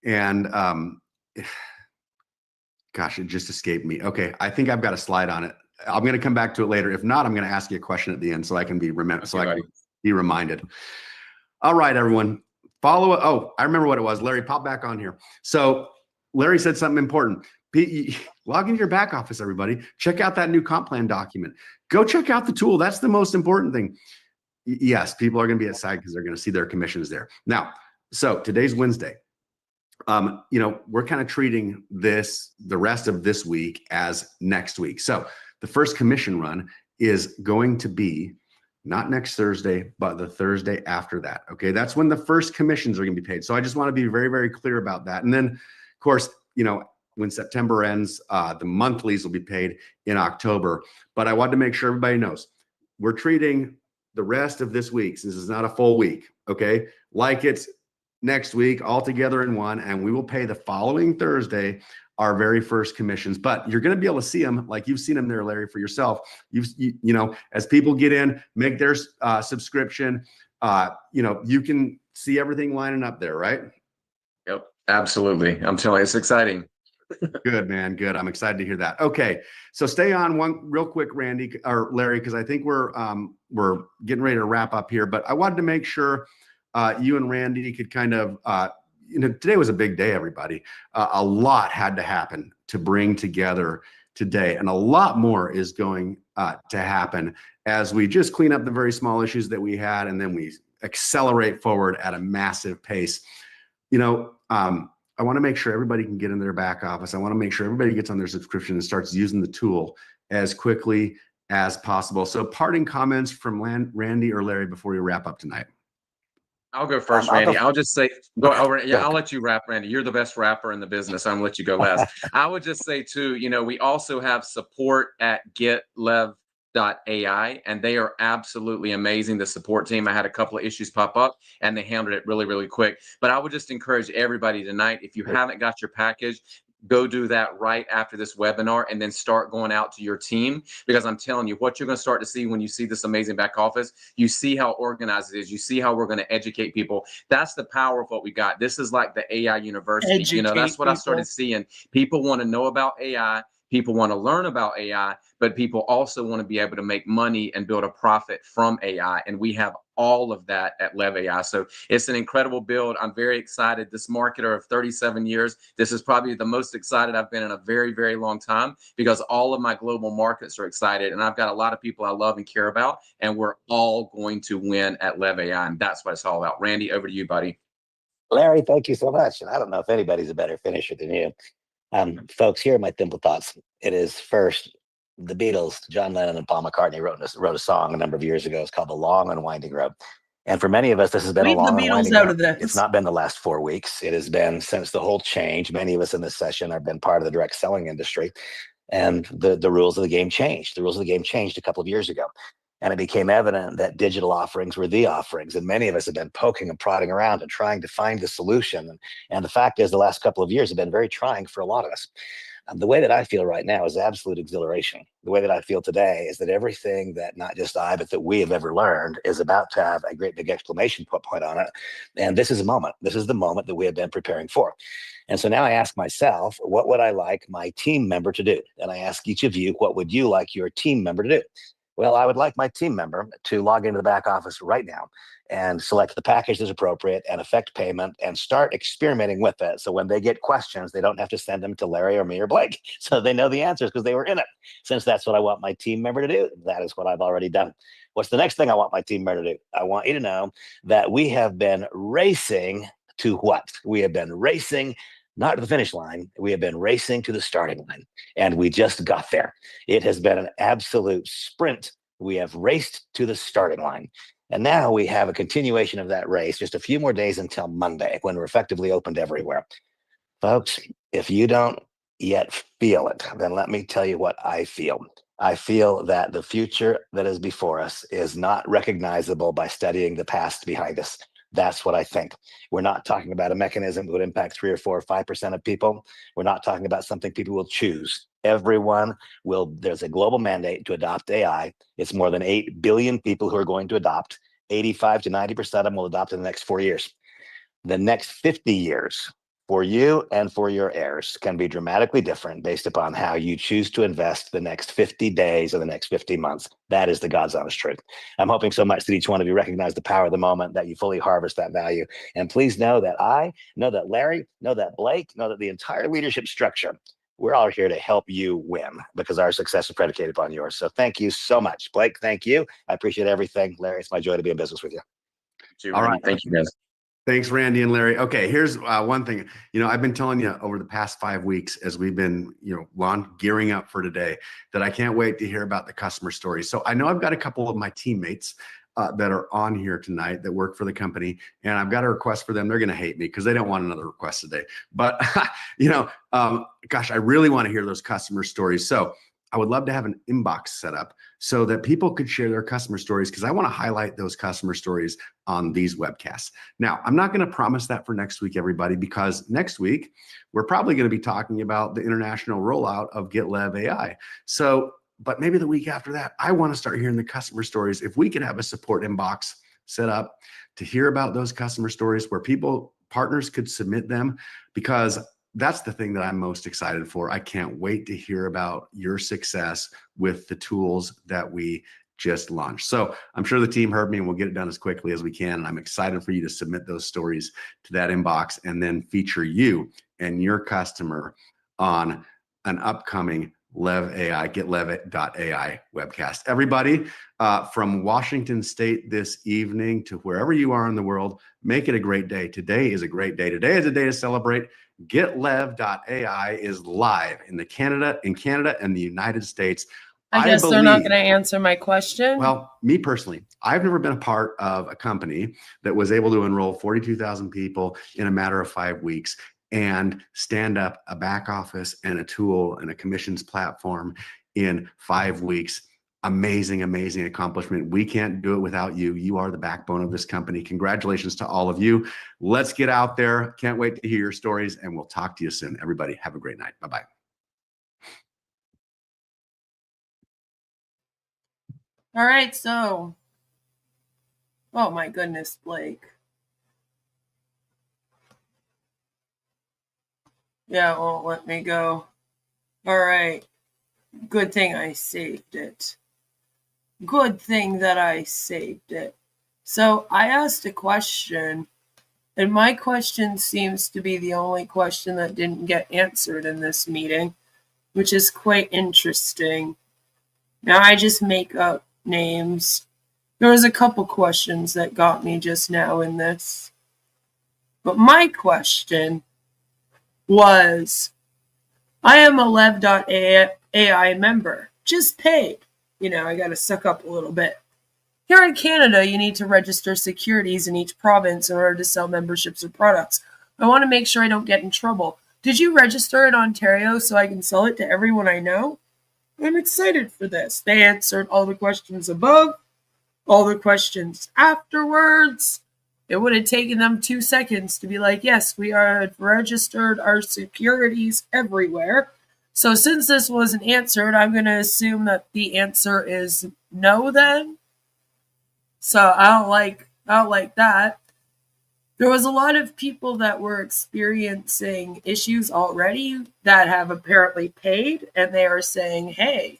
Speaker 1: And gosh, it just escaped me. Okay, I think I've got a slide on it. I'm going to come back to it later. If not, I'm going to ask you a question at the end so I can be reminded. All right, everyone. Follow it. Oh, I remember what it was. Larry, pop back on here. So Larry said something important. Log into your back office, everybody. Check out that new comp plan document. Go check out the tool. That's the most important thing. Yes, people are going to be excited because they're going to see their commissions there. Now, so today's Wednesday. We're kind of treating the rest of this week as next week. So the first commission run is going to be not next Thursday, but the Thursday after that. Okay, that's when the first commissions are going to be paid. So I just want to be very, very clear about that. And then, of course, when September ends, the monthlies will be paid in October. But I wanted to make sure everybody knows we're treating the rest of this week, since it's not a full week, okay, like it's next week all together in one, and we will pay the following Thursday our very first commissions. But you're going to be able to see them like you've seen them there, Larry, for yourself. As people get in, make their subscription, you can see everything lining up there, right?
Speaker 5: Yep, absolutely. I'm telling you, it's exciting.
Speaker 1: Good, man. Good. I'm excited to hear that. Okay, so stay on one real quick, Randy or Larry, because I think we're getting ready to wrap up here. But I wanted to make sure you and Randy could kind of, today was a big day, everybody. A lot had to happen to bring together today, and a lot more is going to happen as we just clean up the very small issues that we had, and then we accelerate forward at a massive pace. I want to make sure everybody can get in their back office. I want to make sure everybody gets on their subscription and starts using the tool as quickly as possible. So parting comments from Randy or Larry before we wrap up tonight.
Speaker 5: I'll go first, Randy. I'll just say, I'll let you wrap, Randy. You're the best rapper in the business. I'm gonna let you go last. I would just say too, we also have support at LEV.AI, and they are absolutely amazing. The support team, I had a couple of issues pop up and they handled it really, really quick. But I would just encourage everybody tonight, if you haven't got your package, go do that right after this webinar and then start going out to your team, because I'm telling you, what you're going to start to see when you see this amazing back office, you see how organized it is, you see how we're going to educate people. That's the power of what we got. This is like the AI university.
Speaker 3: Educate
Speaker 5: That's what I started
Speaker 3: people.
Speaker 5: seeing. People want to know about AI. People want to learn about AI, but people also want to be able to make money and build a profit from AI. And we have all of that at LEV.AI. So it's an incredible build. I'm very excited. This marketer of 37 years, this is probably the most excited I've been in a very, very long time, because all of my global markets are excited. And I've got a lot of people I love and care about, and we're all going to win at LEV.AI. And that's what it's all about. Randy, over to you, buddy.
Speaker 2: Larry, thank you so much. And I don't know if anybody's a better finisher than you. Folks, here are my simple thoughts. It is first, the Beatles, John Lennon and Paul McCartney wrote a song a number of years ago. It's called The Long and Winding Road. And for many of us, this has been
Speaker 3: Leave
Speaker 2: a long
Speaker 3: the
Speaker 2: and
Speaker 3: Beatles
Speaker 2: winding
Speaker 3: out
Speaker 2: road.
Speaker 3: of this.
Speaker 2: It's not been the last 4 weeks. It has been since the whole change. Many of us in this session have been part of the direct selling industry. And the rules of the game changed. The rules of the game changed a couple of years ago. And it became evident that digital offerings were the offerings. And many of us have been poking and prodding around and trying to find the solution. And the fact is, the last couple of years have been very trying for a lot of us. The way that I feel right now is absolute exhilaration. The way that I feel today is that everything that not just I, but that we have ever learned is about to have a great big exclamation point on it. And this is a moment. This is the moment that we have been preparing for. And so now I ask myself, what would I like my team member to do? And I ask each of you, what would you like your team member to do? Well, I would like my team member to log into the back office right now and select the package that's appropriate and effect payment and start experimenting with it. So when they get questions, they don't have to send them to Larry or me or Blake. So they know the answers because they were in it. Since that's what I want my team member to do, that is what I've already done. What's the next thing I want my team member to do? I want you to know that we have been racing to what? We have been racing not to the finish line. We have been racing to the starting line, and we just got there. It has been an absolute sprint. We have raced to the starting line. And now we have a continuation of that race, just a few more days until Monday, when we're effectively opened everywhere. Folks, if you don't yet feel it, then let me tell you what I feel. I feel that the future that is before us is not recognizable by studying the past behind us. That's what I think. We're not talking about a mechanism that would impact 3 or 4 or 5% of people. We're not talking about something people will choose. Everyone will. There's a global mandate to adopt AI. It's more than 8 billion people who are going to adopt. 85 to 90% of them will adopt in the next 4 years. The next 50 years for you and for your heirs can be dramatically different based upon how you choose to invest the next 50 days or the next 50 months. That is the God's honest truth. I'm hoping so much that each one of you recognize the power of the moment, that you fully harvest that value. And please know that I, know that Larry, know that Blake, know that the entire leadership structure, we're all here to help you win, because our success is predicated upon yours. So thank you so much. Blake, thank you. I appreciate everything. Larry, it's my joy to be in business with you.
Speaker 1: All right.
Speaker 5: Thank you, guys.
Speaker 1: Thanks, Randy and Larry. Okay, here's one thing. I've been telling you over the past 5 weeks as we've been, gearing up for today, that I can't wait to hear about the customer stories. So I know I've got a couple of my teammates that are on here tonight that work for the company, and I've got a request for them. They're going to hate me because they don't want another request today. But, gosh, I really want to hear those customer stories. So I would love to have an inbox set up so that people could share their customer stories, because I want to highlight those customer stories on these webcasts. Now, I'm not going to promise that for next week, everybody, because next week, we're probably going to be talking about the international rollout of LEV.AI. So, but maybe the week after that, I want to start hearing the customer stories. If we could have a support inbox set up to hear about those customer stories where partners could submit them, because that's the thing that I'm most excited for. I can't wait to hear about your success with the tools that we just launched. So I'm sure the team heard me, and we'll get it done as quickly as we can. And I'm excited for you to submit those stories to that inbox and then feature you and your customer on an upcoming LEV.AI, LEV.AI webcast. Everybody from Washington State this evening to wherever you are in the world, make it a great day. Today is a great day. Today is a day to celebrate. LEV.AI is live in Canada and the United States.
Speaker 3: I guess they're not going to answer my question.
Speaker 1: Well, me personally, I've never been a part of a company that was able to enroll 42,000 people in a matter of 5 weeks and stand up a back office and a tool and a commissions platform in 5 weeks. Amazing, amazing accomplishment. We can't do it without you. You are the backbone of this company. Congratulations to all of you. Let's get out there. Can't wait to hear your stories, and we'll talk to you soon. Everybody, have a great night. Bye-bye.
Speaker 3: All right, so, oh my goodness, Blake. Yeah, it won't let me go. All right. Good thing I saved it. Good thing that I saved it. So I asked a question, and my question seems to be the only question that didn't get answered in this meeting, which is quite interesting. Now I just make up names. There was a couple questions that got me just now in this. But my question was, I am a LEV.AI member, just paid. You know, I got to suck up a little bit. Here in Canada, you need to register securities in each province in order to sell memberships or products. I want to make sure I don't get in trouble. Did you register in Ontario so I can sell it to everyone I know? I'm excited for this. They answered all the questions above, all the questions afterwards. It would have taken them 2 seconds to be like, yes, we are registered our securities everywhere. So since this wasn't answered, I'm going to assume that the answer is no then. So I don't like that. There was a lot of people that were experiencing issues already that have apparently paid, and they are saying, hey,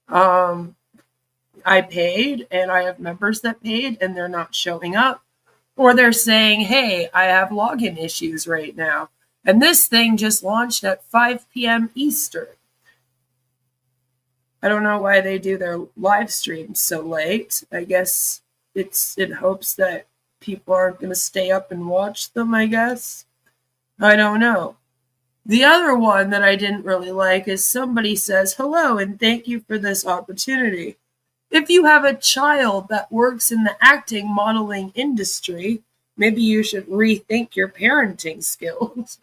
Speaker 3: I paid and I have members that paid and they're not showing up. Or they're saying, hey, I have login issues right now. And this thing just launched at 5 p.m. Eastern. I don't know why they do their live streams so late. I guess it's in hopes that people aren't going to stay up and watch them, I guess. I don't know. The other one that I didn't really like is somebody says, hello, and thank you for this opportunity. If you have a child that works in the acting modeling industry, maybe you should rethink your parenting skills.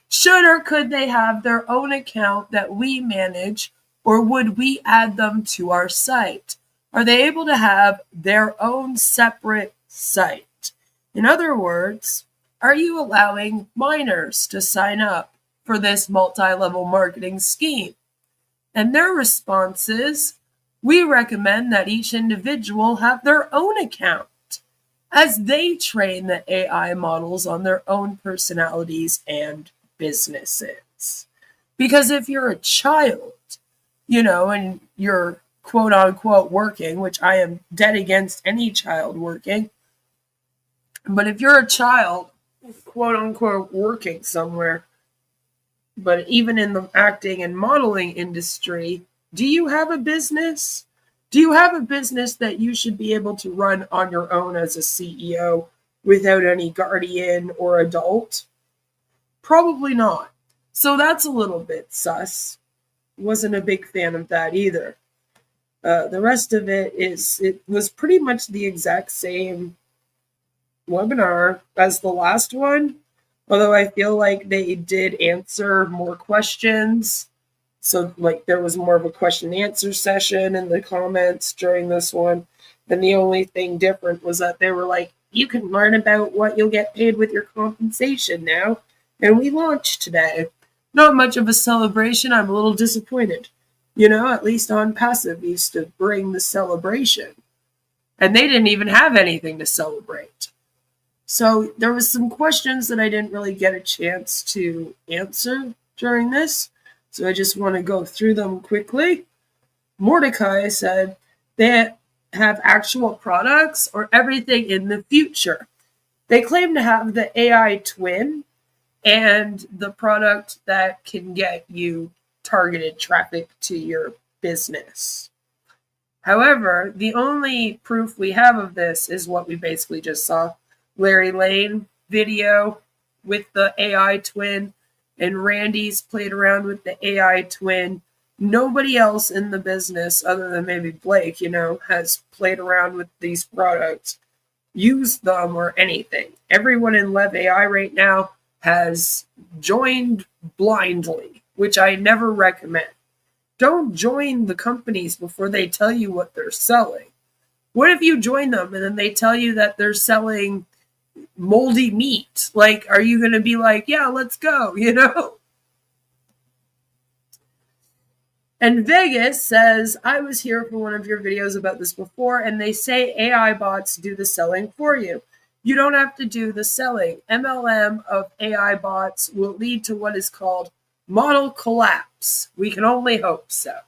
Speaker 3: Should or could they have their own account that we manage, or would we add them to our site? Are they able to have their own separate site? In other words, are you allowing minors to sign up for this multi-level marketing scheme? And their response is, we recommend that each individual have their own account as they train the AI models on their own personalities and businesses. Because if you're a child, you know, and you're quote unquote working, which I am dead against any child working, but if you're a child, quote unquote, working somewhere, but even in the acting and modeling industry, do you have a business? Do you have a business that you should be able to run on your own as a CEO without any guardian or adult? Probably not. So that's a little bit sus. Wasn't a big fan of that either. The rest of it was pretty much the exact same webinar as the last one, although I feel like they did answer more questions. So like there was more of a question and answer session in the comments during this one. And the only thing different was that they were like, you can learn about what you'll get paid with your compensation now. And we launched today. Not much of a celebration. I'm a little disappointed. You know, at least OnPassive used to bring the celebration. And they didn't even have anything to celebrate. So there was some questions that I didn't really get a chance to answer during this. So I just want to go through them quickly. Mordecai said they have actual products or everything in the future. They claim to have the AI twin and the product that can get you targeted traffic to your business. However, the only proof we have of this is what we basically just saw. Larry Lane video with the AI twin, and Randy's played around with the AI twin. Nobody else in the business, other than maybe Blake, you know, has played around with these products, used them, or anything. Everyone in LEV.AI right now has joined blindly, which I never recommend. Don't join the companies before they tell you what they're selling. What if you join them and then they tell you that they're selling moldy meat? Like, are you going to be like, yeah, let's go, you know? And Vegas says, I was here for one of your videos about this before, and they say AI bots do the selling for you. You don't have to do the selling. MLM of AI bots will lead to what is called model collapse. We can only hope so.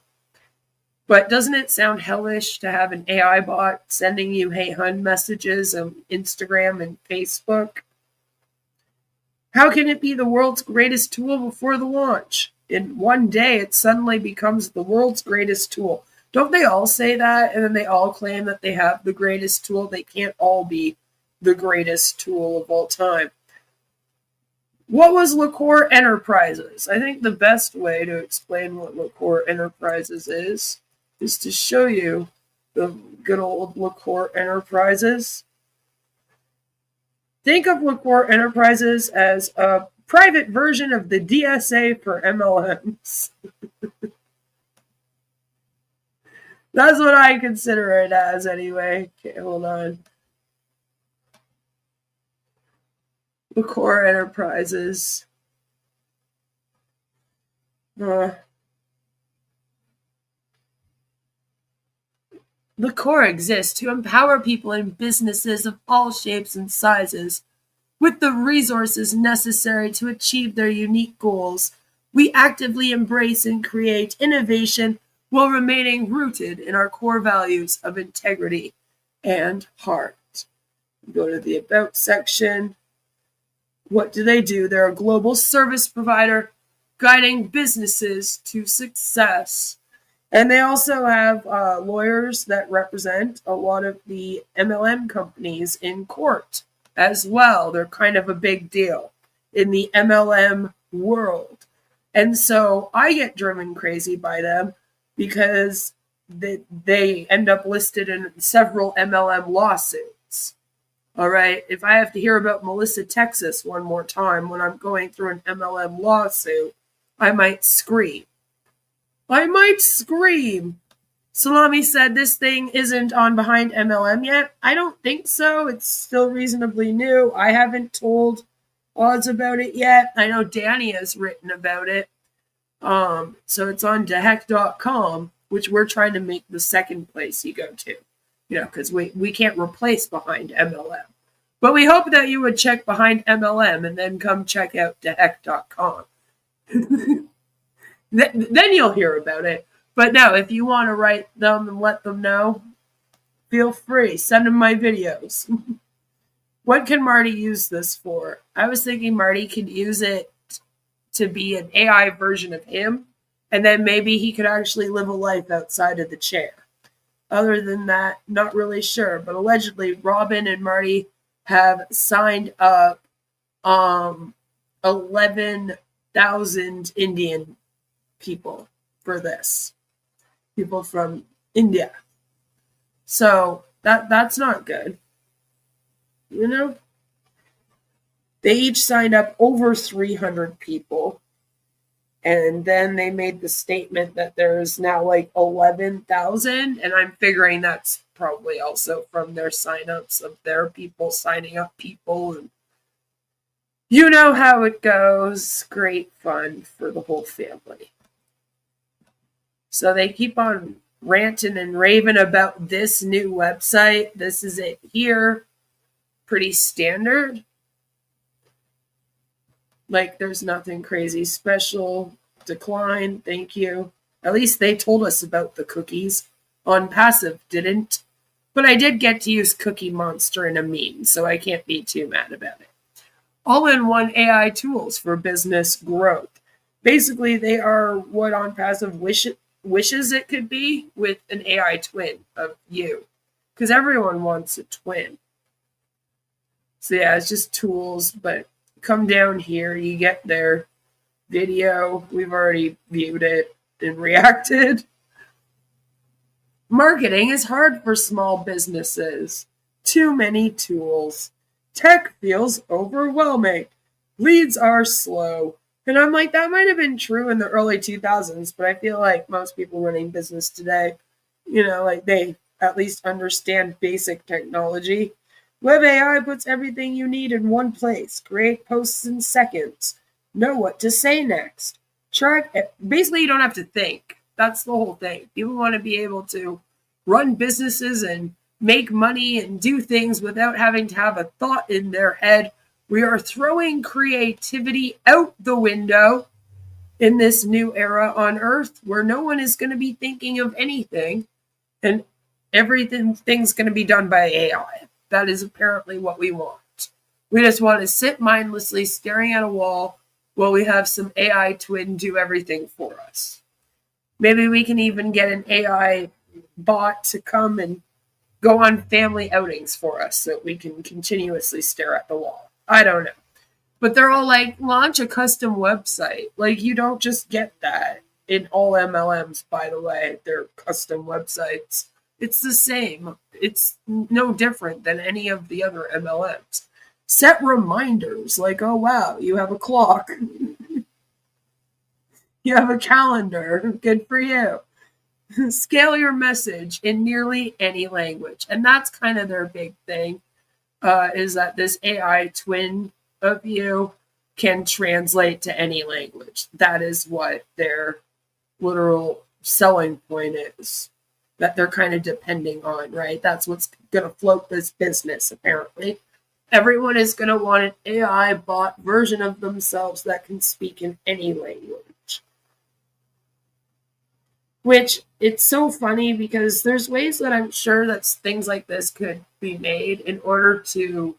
Speaker 3: But doesn't it sound hellish to have an AI bot sending you hey hun messages on Instagram and Facebook? How can it be the world's greatest tool before the launch? In one day, it suddenly becomes the world's greatest tool. Don't they all say that? And then they all claim that they have the greatest tool. They can't all be the greatest tool of all time. What was LeCour Enterprises? I think the best way to explain what LeCour Enterprises is to show you the good old LeCour Enterprises. Think of LeCour Enterprises as a private version of the DSA for MLMs. That's what I consider it as anyway. Okay, hold on. LeCour Enterprises. LeCour exists to empower people and businesses of all shapes and sizes with the resources necessary to achieve their unique goals. We actively embrace and create innovation while remaining rooted in our core values of integrity and heart. Go to the About section. What do? They're a global service provider guiding businesses to success. And they also have lawyers that represent a lot of the MLM companies in court as well. They're kind of a big deal in the MLM world. And so I get driven crazy by them because they end up listed in several MLM lawsuits. All right. If I have to hear about Melissa, Texas one more time when I'm going through an MLM lawsuit, I might scream. Salami said this thing isn't on Behind MLM yet. I don't think so. It's still reasonably new. I haven't told Oz about it yet. I know Danny has written about it. So it's on DeHeck.com, which we're trying to make the second place you go to. You know, because we can't replace Behind MLM. But we hope that you would check Behind MLM and then come check out DeHeck.com. Then you'll hear about it. But no, if you want to write them and let them know, feel free. Send them my videos. What can Marty use this for? I was thinking Marty could use it to be an AI version of him, and then maybe he could actually live a life outside of the chair. Other than that, not really sure. But allegedly, Robin and Marty have signed up 11,000 Indian people for this. People from India. So that's not good. You know? They each signed up over 300 people. And then they made the statement that there's now like 11,000. And I'm figuring that's probably also from their signups of their people signing up people. And you know how it goes. Great fun for the whole family. So they keep on ranting and raving about this new website. This is it here. Pretty standard. Like, there's nothing crazy special. Decline, thank you. At least they told us about the cookies. OnPassive didn't. But I did get to use Cookie Monster in a meme, so I can't be too mad about it. All-in-one AI tools for business growth. Basically, they are what OnPassive wishes it could be with an AI twin of you. Because everyone wants a twin. So yeah, it's just tools, but come down here, you get their video. We've already viewed it and reacted. Marketing is hard for small businesses. Too many tools. Tech feels overwhelming. Leads are slow. And I'm like, that might have been true in the early 2000s, but I feel like most people running business today, like they at least understand basic technology. LEV.AI puts everything you need in one place. Create posts in seconds. Know what to say next. Track it. Basically, you don't have to think. That's the whole thing. People want to be able to run businesses and make money and do things without having to have a thought in their head. We are throwing creativity out the window in this new era on Earth where no one is going to be thinking of anything and everything's going to be done by AI. That is apparently what we want. We just want to sit mindlessly staring at a wall while we have some AI twin do everything for us. Maybe we can even get an AI bot to come and go on family outings for us so that we can continuously stare at the wall. I don't know. But they're all like, launch a custom website. Like, you don't just get that in all MLMs, by the way. They're custom websites. It's the same. It's no different than any of the other MLMs. Set reminders like, oh, wow, you have a clock. You have a calendar. Good for you. Scale your message in nearly any language. And that's kind of their big thing, is that this AI twin of you can translate to any language. That is what their literal selling point is, that they're kind of depending on, right? That's what's going to float this business, apparently. Everyone is going to want an AI bot version of themselves that can speak in any language. Which, it's so funny because there's ways that I'm sure that things like this could be made in order to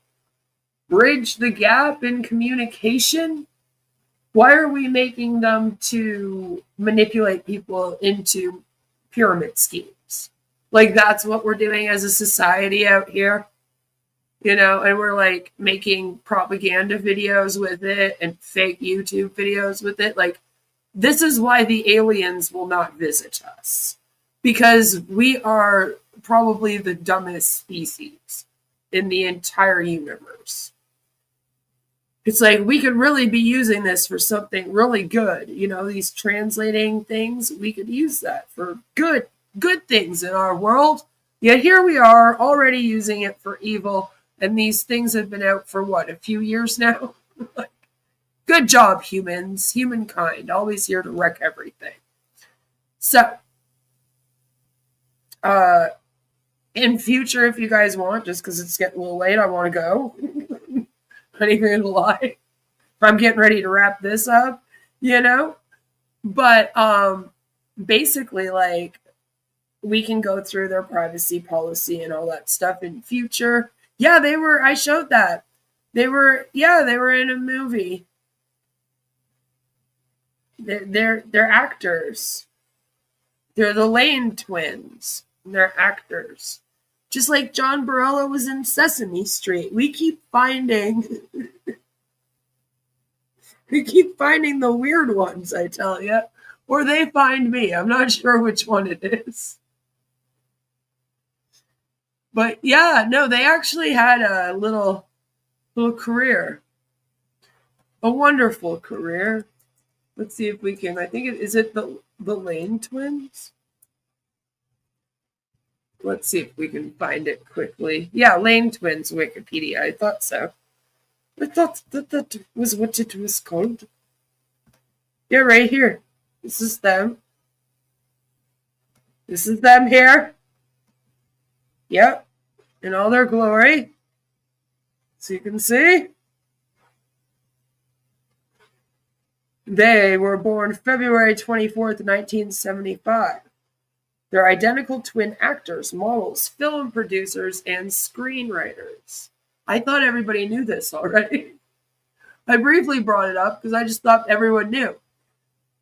Speaker 3: bridge the gap in communication. Why are we making them to manipulate people into pyramid schemes? Like, that's what we're doing as a society out here, and we're like making propaganda videos with it and fake YouTube videos with it. Like, this is why the aliens will not visit us, because we are probably the dumbest species in the entire universe. It's like, we could really be using this for something really good. These translating things, we could use that for good things in our world. Yet here we are already using it for evil. And these things have been out for what, a few years now? Good job, humans, humankind, always here to wreck everything. So, in future, if you guys want, just because it's getting a little late, I want to go. Not even gonna lie. I'm getting ready to wrap this up, But basically, like, we can go through their privacy policy and all that stuff in future. Yeah, I showed that. They were in a movie. They're actors. They're the Lane twins. They're actors. Just like John Bareilles was in Sesame Street. We keep finding the weird ones, I tell you. Or they find me. I'm not sure which one it is. But yeah, no, they actually had a little career. A wonderful career. Let's see if we can. I think is it the Lane twins? Let's see if we can find it quickly. Yeah, Lane twins Wikipedia. I thought so. I thought that was what it was called. Yeah, right here. This is them. This is them here. Yep. In all their glory. So you can see. They were born February 24th, 1975. They're identical twin actors, models, film producers, and screenwriters. I thought everybody knew this already. I briefly brought it up because I just thought everyone knew.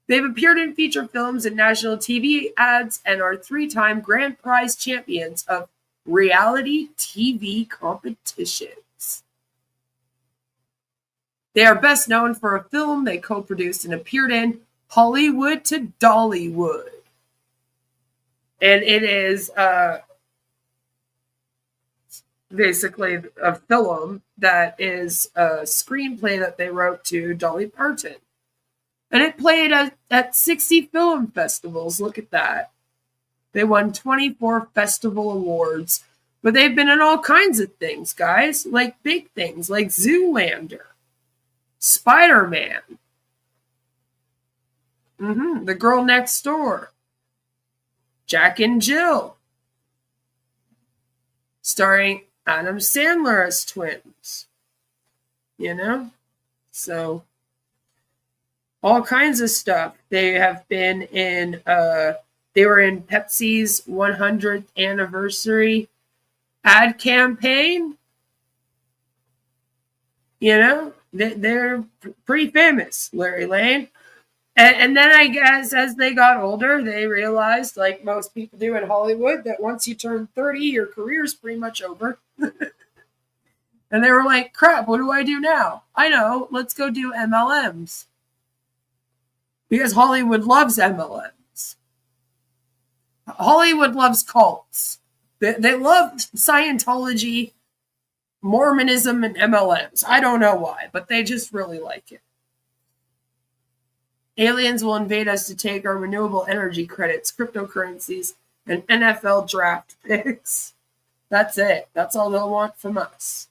Speaker 3: They've appeared in feature films and national TV ads and are 3-time grand prize champions of reality TV competitions. They are best known for a film they co-produced and appeared in, Hollywood to Dollywood. And it is basically a film that is a screenplay that they wrote to Dolly Parton. And it played at 60 film festivals. Look at that. They won 24 festival awards. But they've been in all kinds of things, guys. Like big things, like Zoolander, Spider-Man, The Girl Next Door, Jack and Jill, starring Adam Sandler as twins. You know? So, all kinds of stuff. They have been in, they were in Pepsi's 100th anniversary ad campaign. You know? They're pretty famous, Larry Lane. And then I guess as they got older, they realized, like most people do in Hollywood, that once you turn 30, your career's pretty much over. And they were like, crap, what do I do now? I know, let's go do MLMs. Because Hollywood loves MLMs. Hollywood loves cults. They love Scientology, Mormonism, and MLMs. I don't know why, but they just really like it. Aliens will invade us to take our renewable energy credits, cryptocurrencies, and NFL draft picks. That's it. That's all they'll want from us.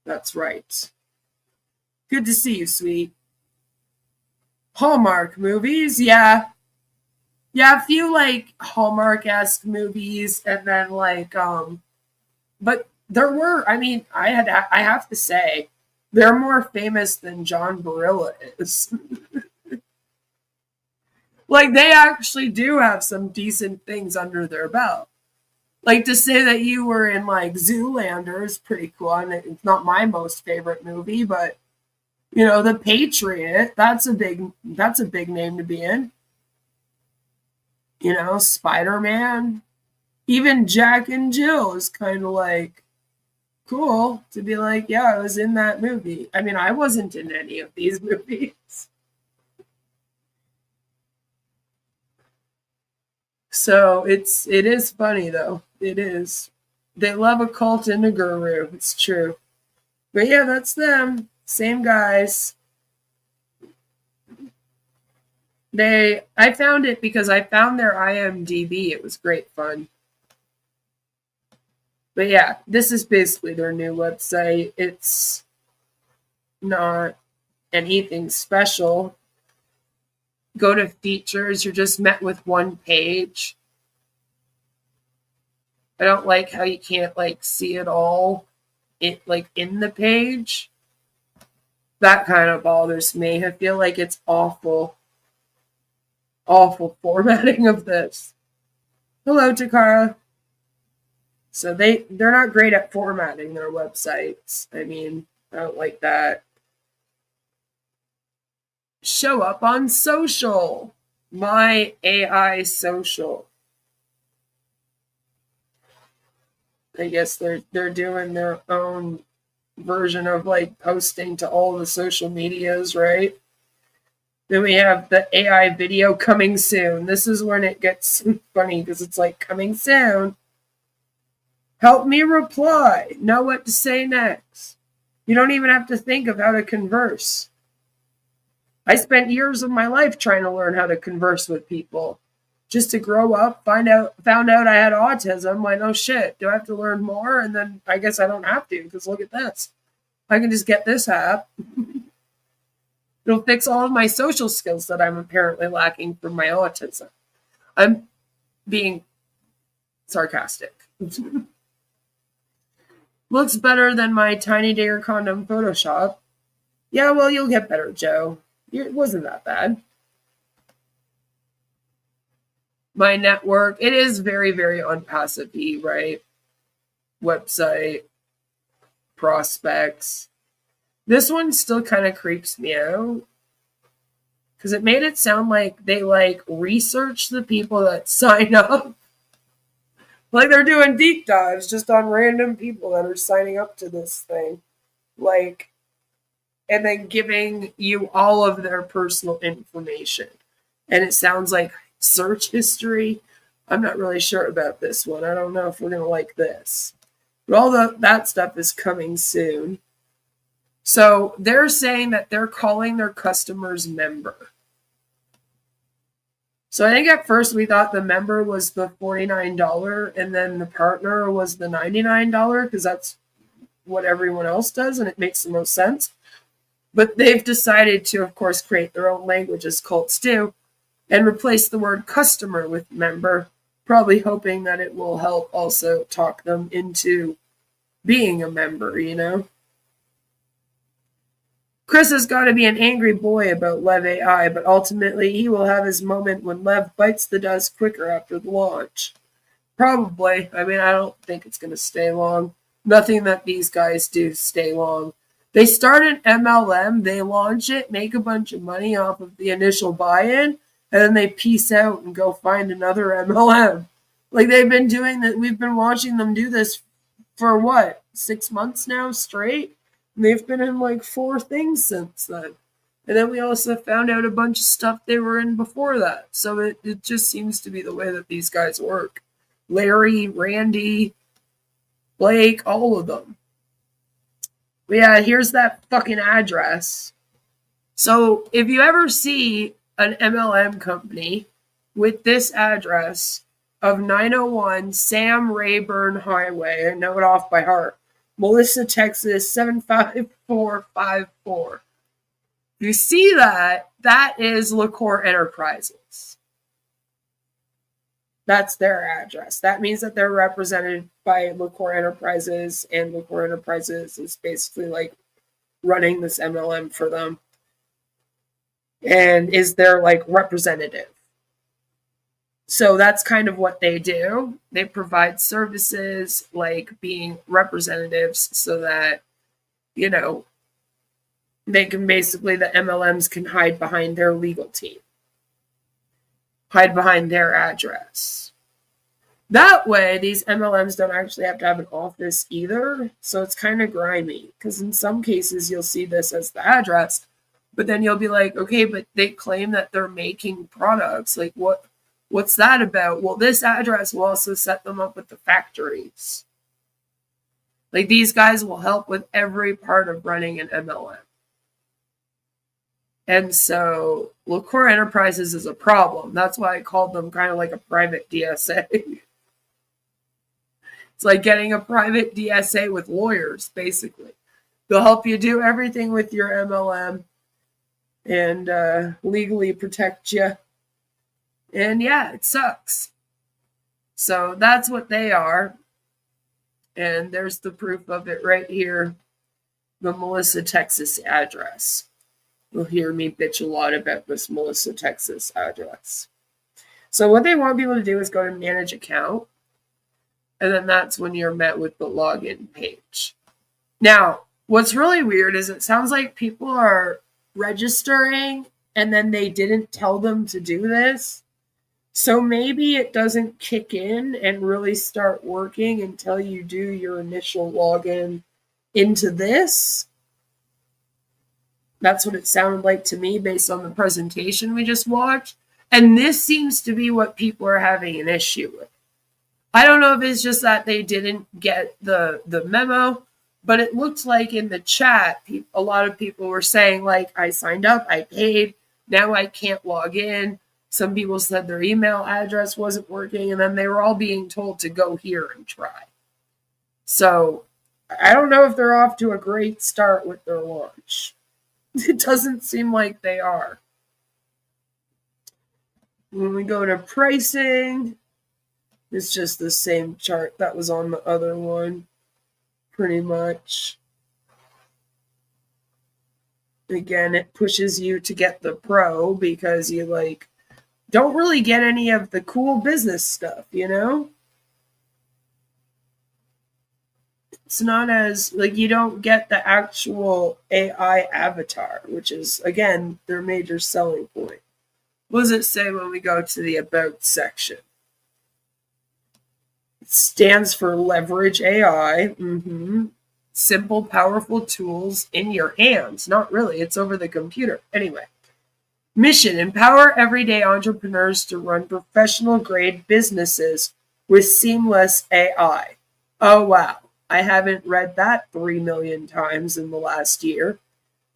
Speaker 3: That's right. Good to see you, sweet. Hallmark movies, yeah. Yeah, a few like Hallmark-esque movies, and then like but there were, I mean, I have to say, they're more famous than John Barilla is. Like, they actually do have some decent things under their belt. Like, to say that you were in, like, Zoolander is pretty cool. I mean, it's not my most favorite movie, but, you know, The Patriot, that's a big name to be in. You know, Spider-Man. Even Jack and Jill is kind of, like, cool to be like, yeah, I was in that movie. I mean, I wasn't in any of these movies. So it is funny though. It is. They love a cult and a guru. It's true. But yeah, that's them. Same guys. I found it because I found their IMDb. It was great fun. But yeah, this is basically their new website. It's not anything special. Go to features, you're just met with one page. I don't like how you can't like see it all in the page. That kind of bothers me. I feel like it's awful formatting of this. Hello, Takara. So they're not great at formatting their websites. I mean, I don't like that. Show up on social. My AI social. I guess they're doing their own version of like posting to all the social medias, right? Then we have the AI video coming soon. This is when it gets funny because it's like coming soon. Help me reply. Know what to say next. You don't even have to think of how to converse. I spent years of my life trying to learn how to converse with people. Just to grow up, found out I had autism. Like, oh shit, do I have to learn more? And then I guess I don't have to, because look at this. I can just get this app. It'll fix all of my social skills that I'm apparently lacking from my autism. I'm being sarcastic. Looks better than my tiny digger condom Photoshop. Yeah, well, you'll get better, Joe. It wasn't that bad. My network, it is very, very OnPassive-y, right? Website, prospects. This one still kind of creeps me out. Because it made it sound like they, like, research the people that sign up. Like, they're doing deep dives just on random people that are signing up to this thing. Like, and then giving you all of their personal information. And it sounds like search history. I'm not really sure about this one. I don't know if we're going to like this. But all that stuff is coming soon. So they're saying that they're calling their customers member. So I think at first we thought the member was the $49 and then the partner was the $99 because that's what everyone else does and it makes the most sense. But they've decided to, of course, create their own language as cults do and replace the word customer with member, probably hoping that it will help also talk them into being a member, you know? Chris has got to be an angry boy about LEV.AI, but ultimately he will have his moment when Lev bites the dust quicker after the launch. Probably. I mean, I don't think it's going to stay long. Nothing that these guys do stay long. They start an MLM, they launch it, make a bunch of money off of the initial buy-in, and then they peace out and go find another MLM. Like they've been doing that. We've been watching them do this for what, 6 months now straight? And they've been in like 4 things since then. And then we also found out a bunch of stuff they were in before that. So it just seems to be the way that these guys work. Larry, Randy, Blake, all of them. But yeah, here's that fucking address. So if you ever see an MLM company with this address of 901 Sam Rayburn Highway, I know it off by heart, Melissa, Texas, 75454. If you see that, that is LeCore Enterprises. That's their address. That means that they're represented by LeCore Enterprises, and LeCore Enterprises is basically like running this MLM for them and is their like representative. So that's kind of what they do. They provide services like being representatives so that, you know, they can basically, the MLMs can hide behind their legal team, hide behind their address. That way, these MLMs don't actually have to have an office either. So it's kind of grimy because in some cases you'll see this as the address, but then you'll be like, okay, but they claim that they're making products. Like what's that about? Well, this address will also set them up with the factories. Like these guys will help with every part of running an MLM. And so LeCore Enterprises is a problem. That's why I called them kind of like a private DSA. It's like getting a private DSA with lawyers, basically. They'll help you do everything with your MLM and legally protect you. And yeah, it sucks. So that's what they are. And there's the proof of it right here. The Melissa, Texas address. You'll hear me bitch a lot about this Melissa, Texas address. So what they want people to do is go to manage account. And then that's when you're met with the login page. Now, what's really weird is it sounds like people are registering and then they didn't tell them to do this. So maybe it doesn't kick in and really start working until you do your initial login into this. That's what it sounded like to me based on the presentation we just watched. And this seems to be what people are having an issue with. I don't know if it's just that they didn't get the memo, but it looked like in the chat, a lot of people were saying, like, I signed up, I paid, now I can't log in. Some people said their email address wasn't working, and then they were all being told to go here and try. So I don't know if they're off to a great start with their launch. It doesn't seem like they are. When we go to pricing, it's just the same chart that was on the other one, pretty much. Again, it pushes you to get the pro because you like don't really get any of the cool business stuff, you know? It's not as, like, you don't get the actual AI avatar, which is, again, their major selling point. What does it say when we go to the About section? It stands for Leverage AI. Simple, powerful tools in your hands. Not really, it's over the computer. Anyway. Mission: empower everyday entrepreneurs to run professional grade businesses with seamless AI. Oh, wow. I haven't read that 3 million times in the last year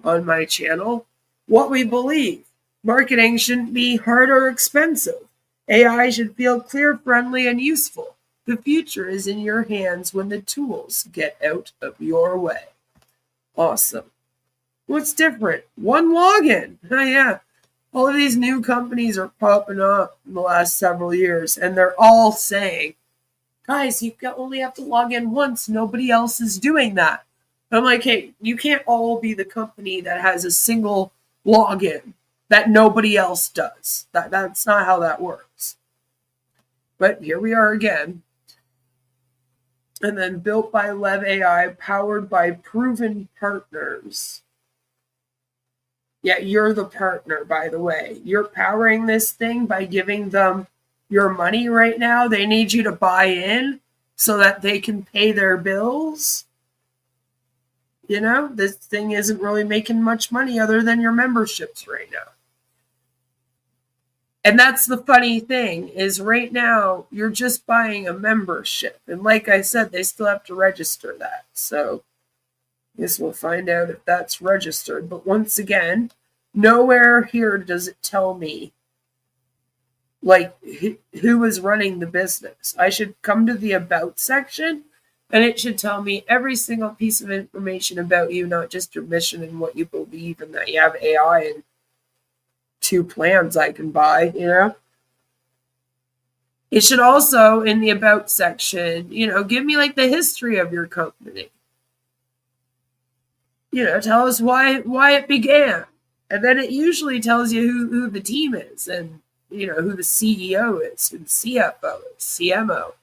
Speaker 3: on my channel. What we believe. Marketing shouldn't be hard or expensive. AI should feel clear, friendly, and useful. The future is in your hands when the tools get out of your way. Awesome. What's different? One login. Oh, yeah. All of these new companies are popping up in the last several years, and they're all saying, guys, you only have to log in once. Nobody else is doing that. I'm like, hey, you can't all be the company that has a single login that nobody else does. That's not how that works. But here we are again. And then built by LEV.AI, powered by proven partners. Yeah, you're the partner, by the way. You're powering this thing by giving them your money right now. They need you to buy in so that they can pay their bills. You know, this thing isn't really making much money other than your memberships right now. And that's the funny thing is right now you're just buying a membership. And like I said, they still have to register that. So I guess we'll find out if that's registered. But once again, nowhere here does it tell me like who is running the business. I should come to the about section and it should tell me every single piece of information about you, not just your mission and what you believe and that you have AI and 2 plans I can buy, you know. It should also, in the about section, you know, give me like the history of your company. You know, tell us why it began. And then it usually tells you who the team is and, you know, who the CEO is, who the CFO is, CMO.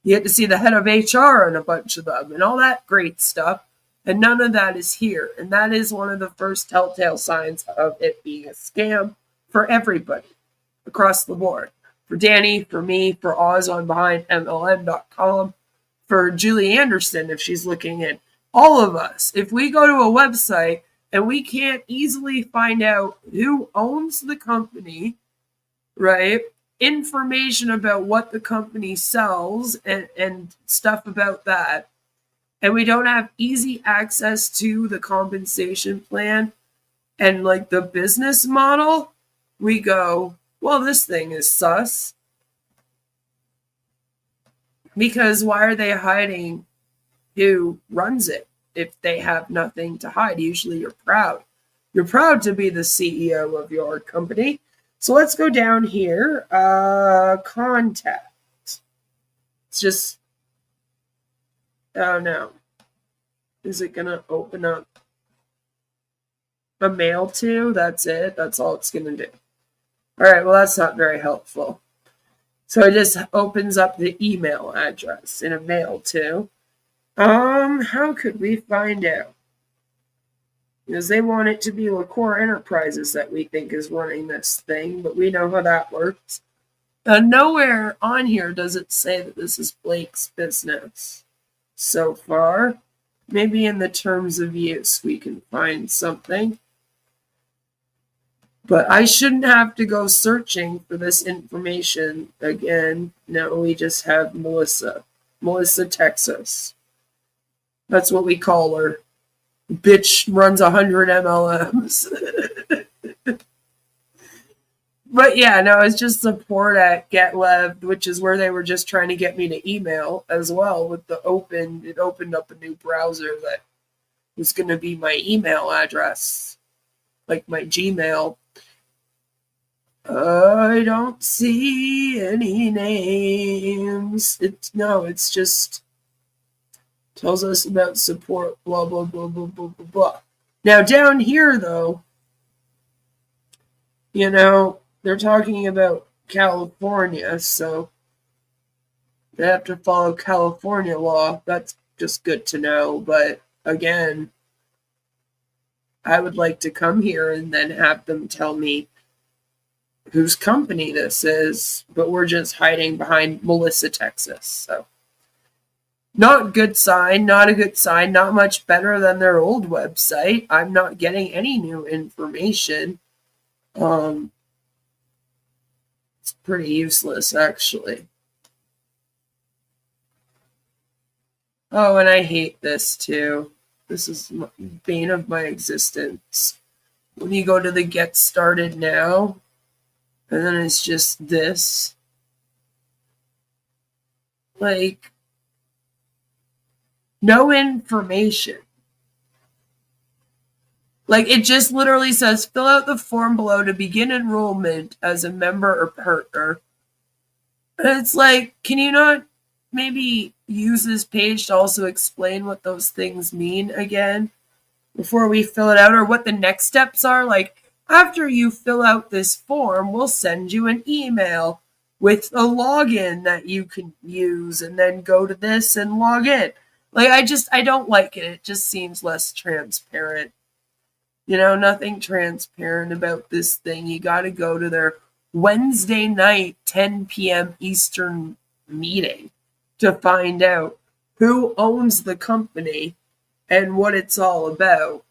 Speaker 3: You get to see the head of HR and a bunch of them and all that great stuff. And none of that is here. And that is one of the first telltale signs of it being a scam for everybody across the board. For Danny, for me, for Oz on behind MLM.com, for Julie Anderson, if she's looking in. All of us, if we go to a website and we can't easily find out who owns the company, right? Information about what the company sells and stuff about that, and we don't have easy access to the compensation plan and like the business model, we go, well, this thing is sus. Because why are they hiding who runs it if they have nothing to hide? Usually you're proud. You're proud to be the CEO of your company. So let's go down here. Contact. It's just, oh no. Is it going to open up a mail to? That's it. That's all it's going to do. All right. Well, that's not very helpful. So it just opens up the email address in a mail to. How could we find out? Because they want it to be LaCour Enterprises that we think is running this thing, but we know how that works. Nowhere on here does it say that this is Blake's business so far. Maybe in the terms of use we can find something. But I shouldn't have to go searching for this information again. No, we just have Melissa. Melissa, Texas. That's what we call her. Bitch runs 100 MLMs. But yeah, no, it's just support at GetLev, which is where they were just trying to get me to email as well with the open. It opened up a new browser that was going to be my email address, like my Gmail. I don't see any names. It's just tells us about support, blah, blah, blah, blah, blah, blah, blah. Now down here, though, you know, they're talking about California, so they have to follow California law. That's just good to know. But again, I would like to come here and then have them tell me whose company this is, but we're just hiding behind Melissa, Texas. So not a good sign, not a good sign, not much better than their old website. I'm not getting any new information. It's pretty useless, actually. Oh, and I hate this too. This is bane of my existence. When you go to the get started now, and then it's just this. Like, no information. Like, it just literally says, fill out the form below to begin enrollment as a member or partner. And it's like, can you not maybe use this page to also explain what those things mean again before we fill it out, or what the next steps are? Like, after you fill out this form, we'll send you an email with a login that you can use, and then go to this and log in. Like, I don't like it. It just seems less transparent. You know, nothing transparent about this thing. You got to go to their Wednesday night, 10 p.m. Eastern meeting to find out who owns the company and what it's all about.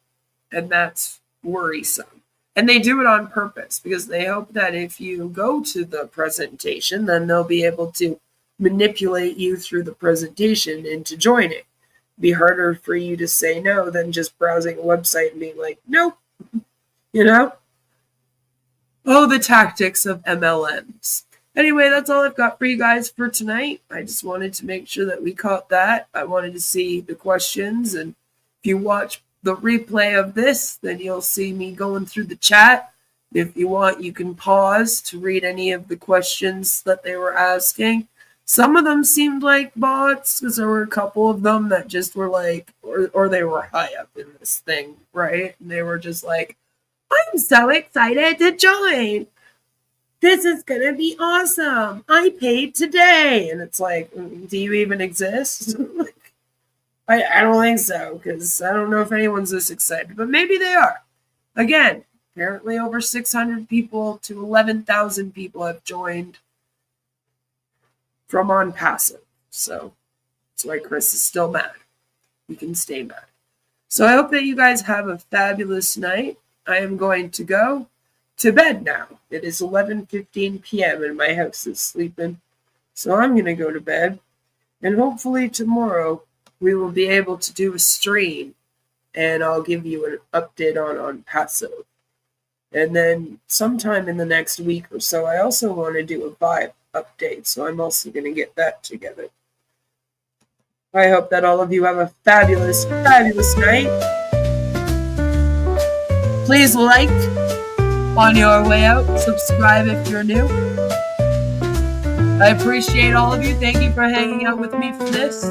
Speaker 3: And that's worrisome. And they do it on purpose because they hope that if you go to the presentation, then they'll be able to manipulate you through the presentation into joining. Be harder for you to say no than just browsing a website and being like, nope. You know? Oh, the tactics of MLMs. Anyway, that's all I've got for you guys for tonight. I just wanted to make sure that we caught that. I wanted to see the questions, and if you watch the replay of this, then you'll see me going through the chat. If you want, you can pause to read any of the questions that they were asking. Some of them seemed like bots, because there were a couple of them that just were like, or they were high up in this thing, right? And they were just like, I'm so excited to join. This is going to be awesome. I paid today. And it's like, do you even exist? I don't think so, because I don't know if anyone's this excited, but maybe they are. Again, apparently over 600 people to 11,000 people have joined from OnPassive. So that's why Chris is still mad. You can stay mad. So I hope that you guys have a fabulous night. I am going to go to bed now. It is 11:15 p.m. and my house is sleeping. So I'm going to go to bed. And hopefully tomorrow we will be able to do a stream. And I'll give you an update on OnPassive. And then sometime in the next week or so, I also want to do a vibe update. So I'm also going to get that together. I hope that all of you have a fabulous, fabulous night. Please like on your way out. Subscribe if you're new. I appreciate all of you. Thank you for hanging out with me for this.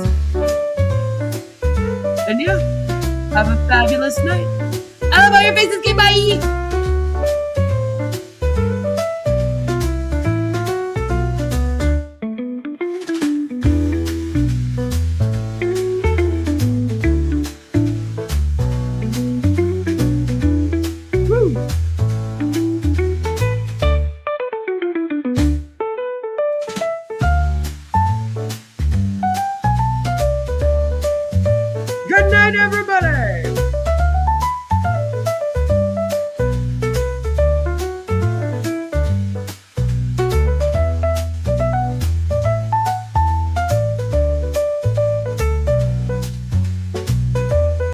Speaker 3: And yeah, have a fabulous night. I love all your faces. Goodbye.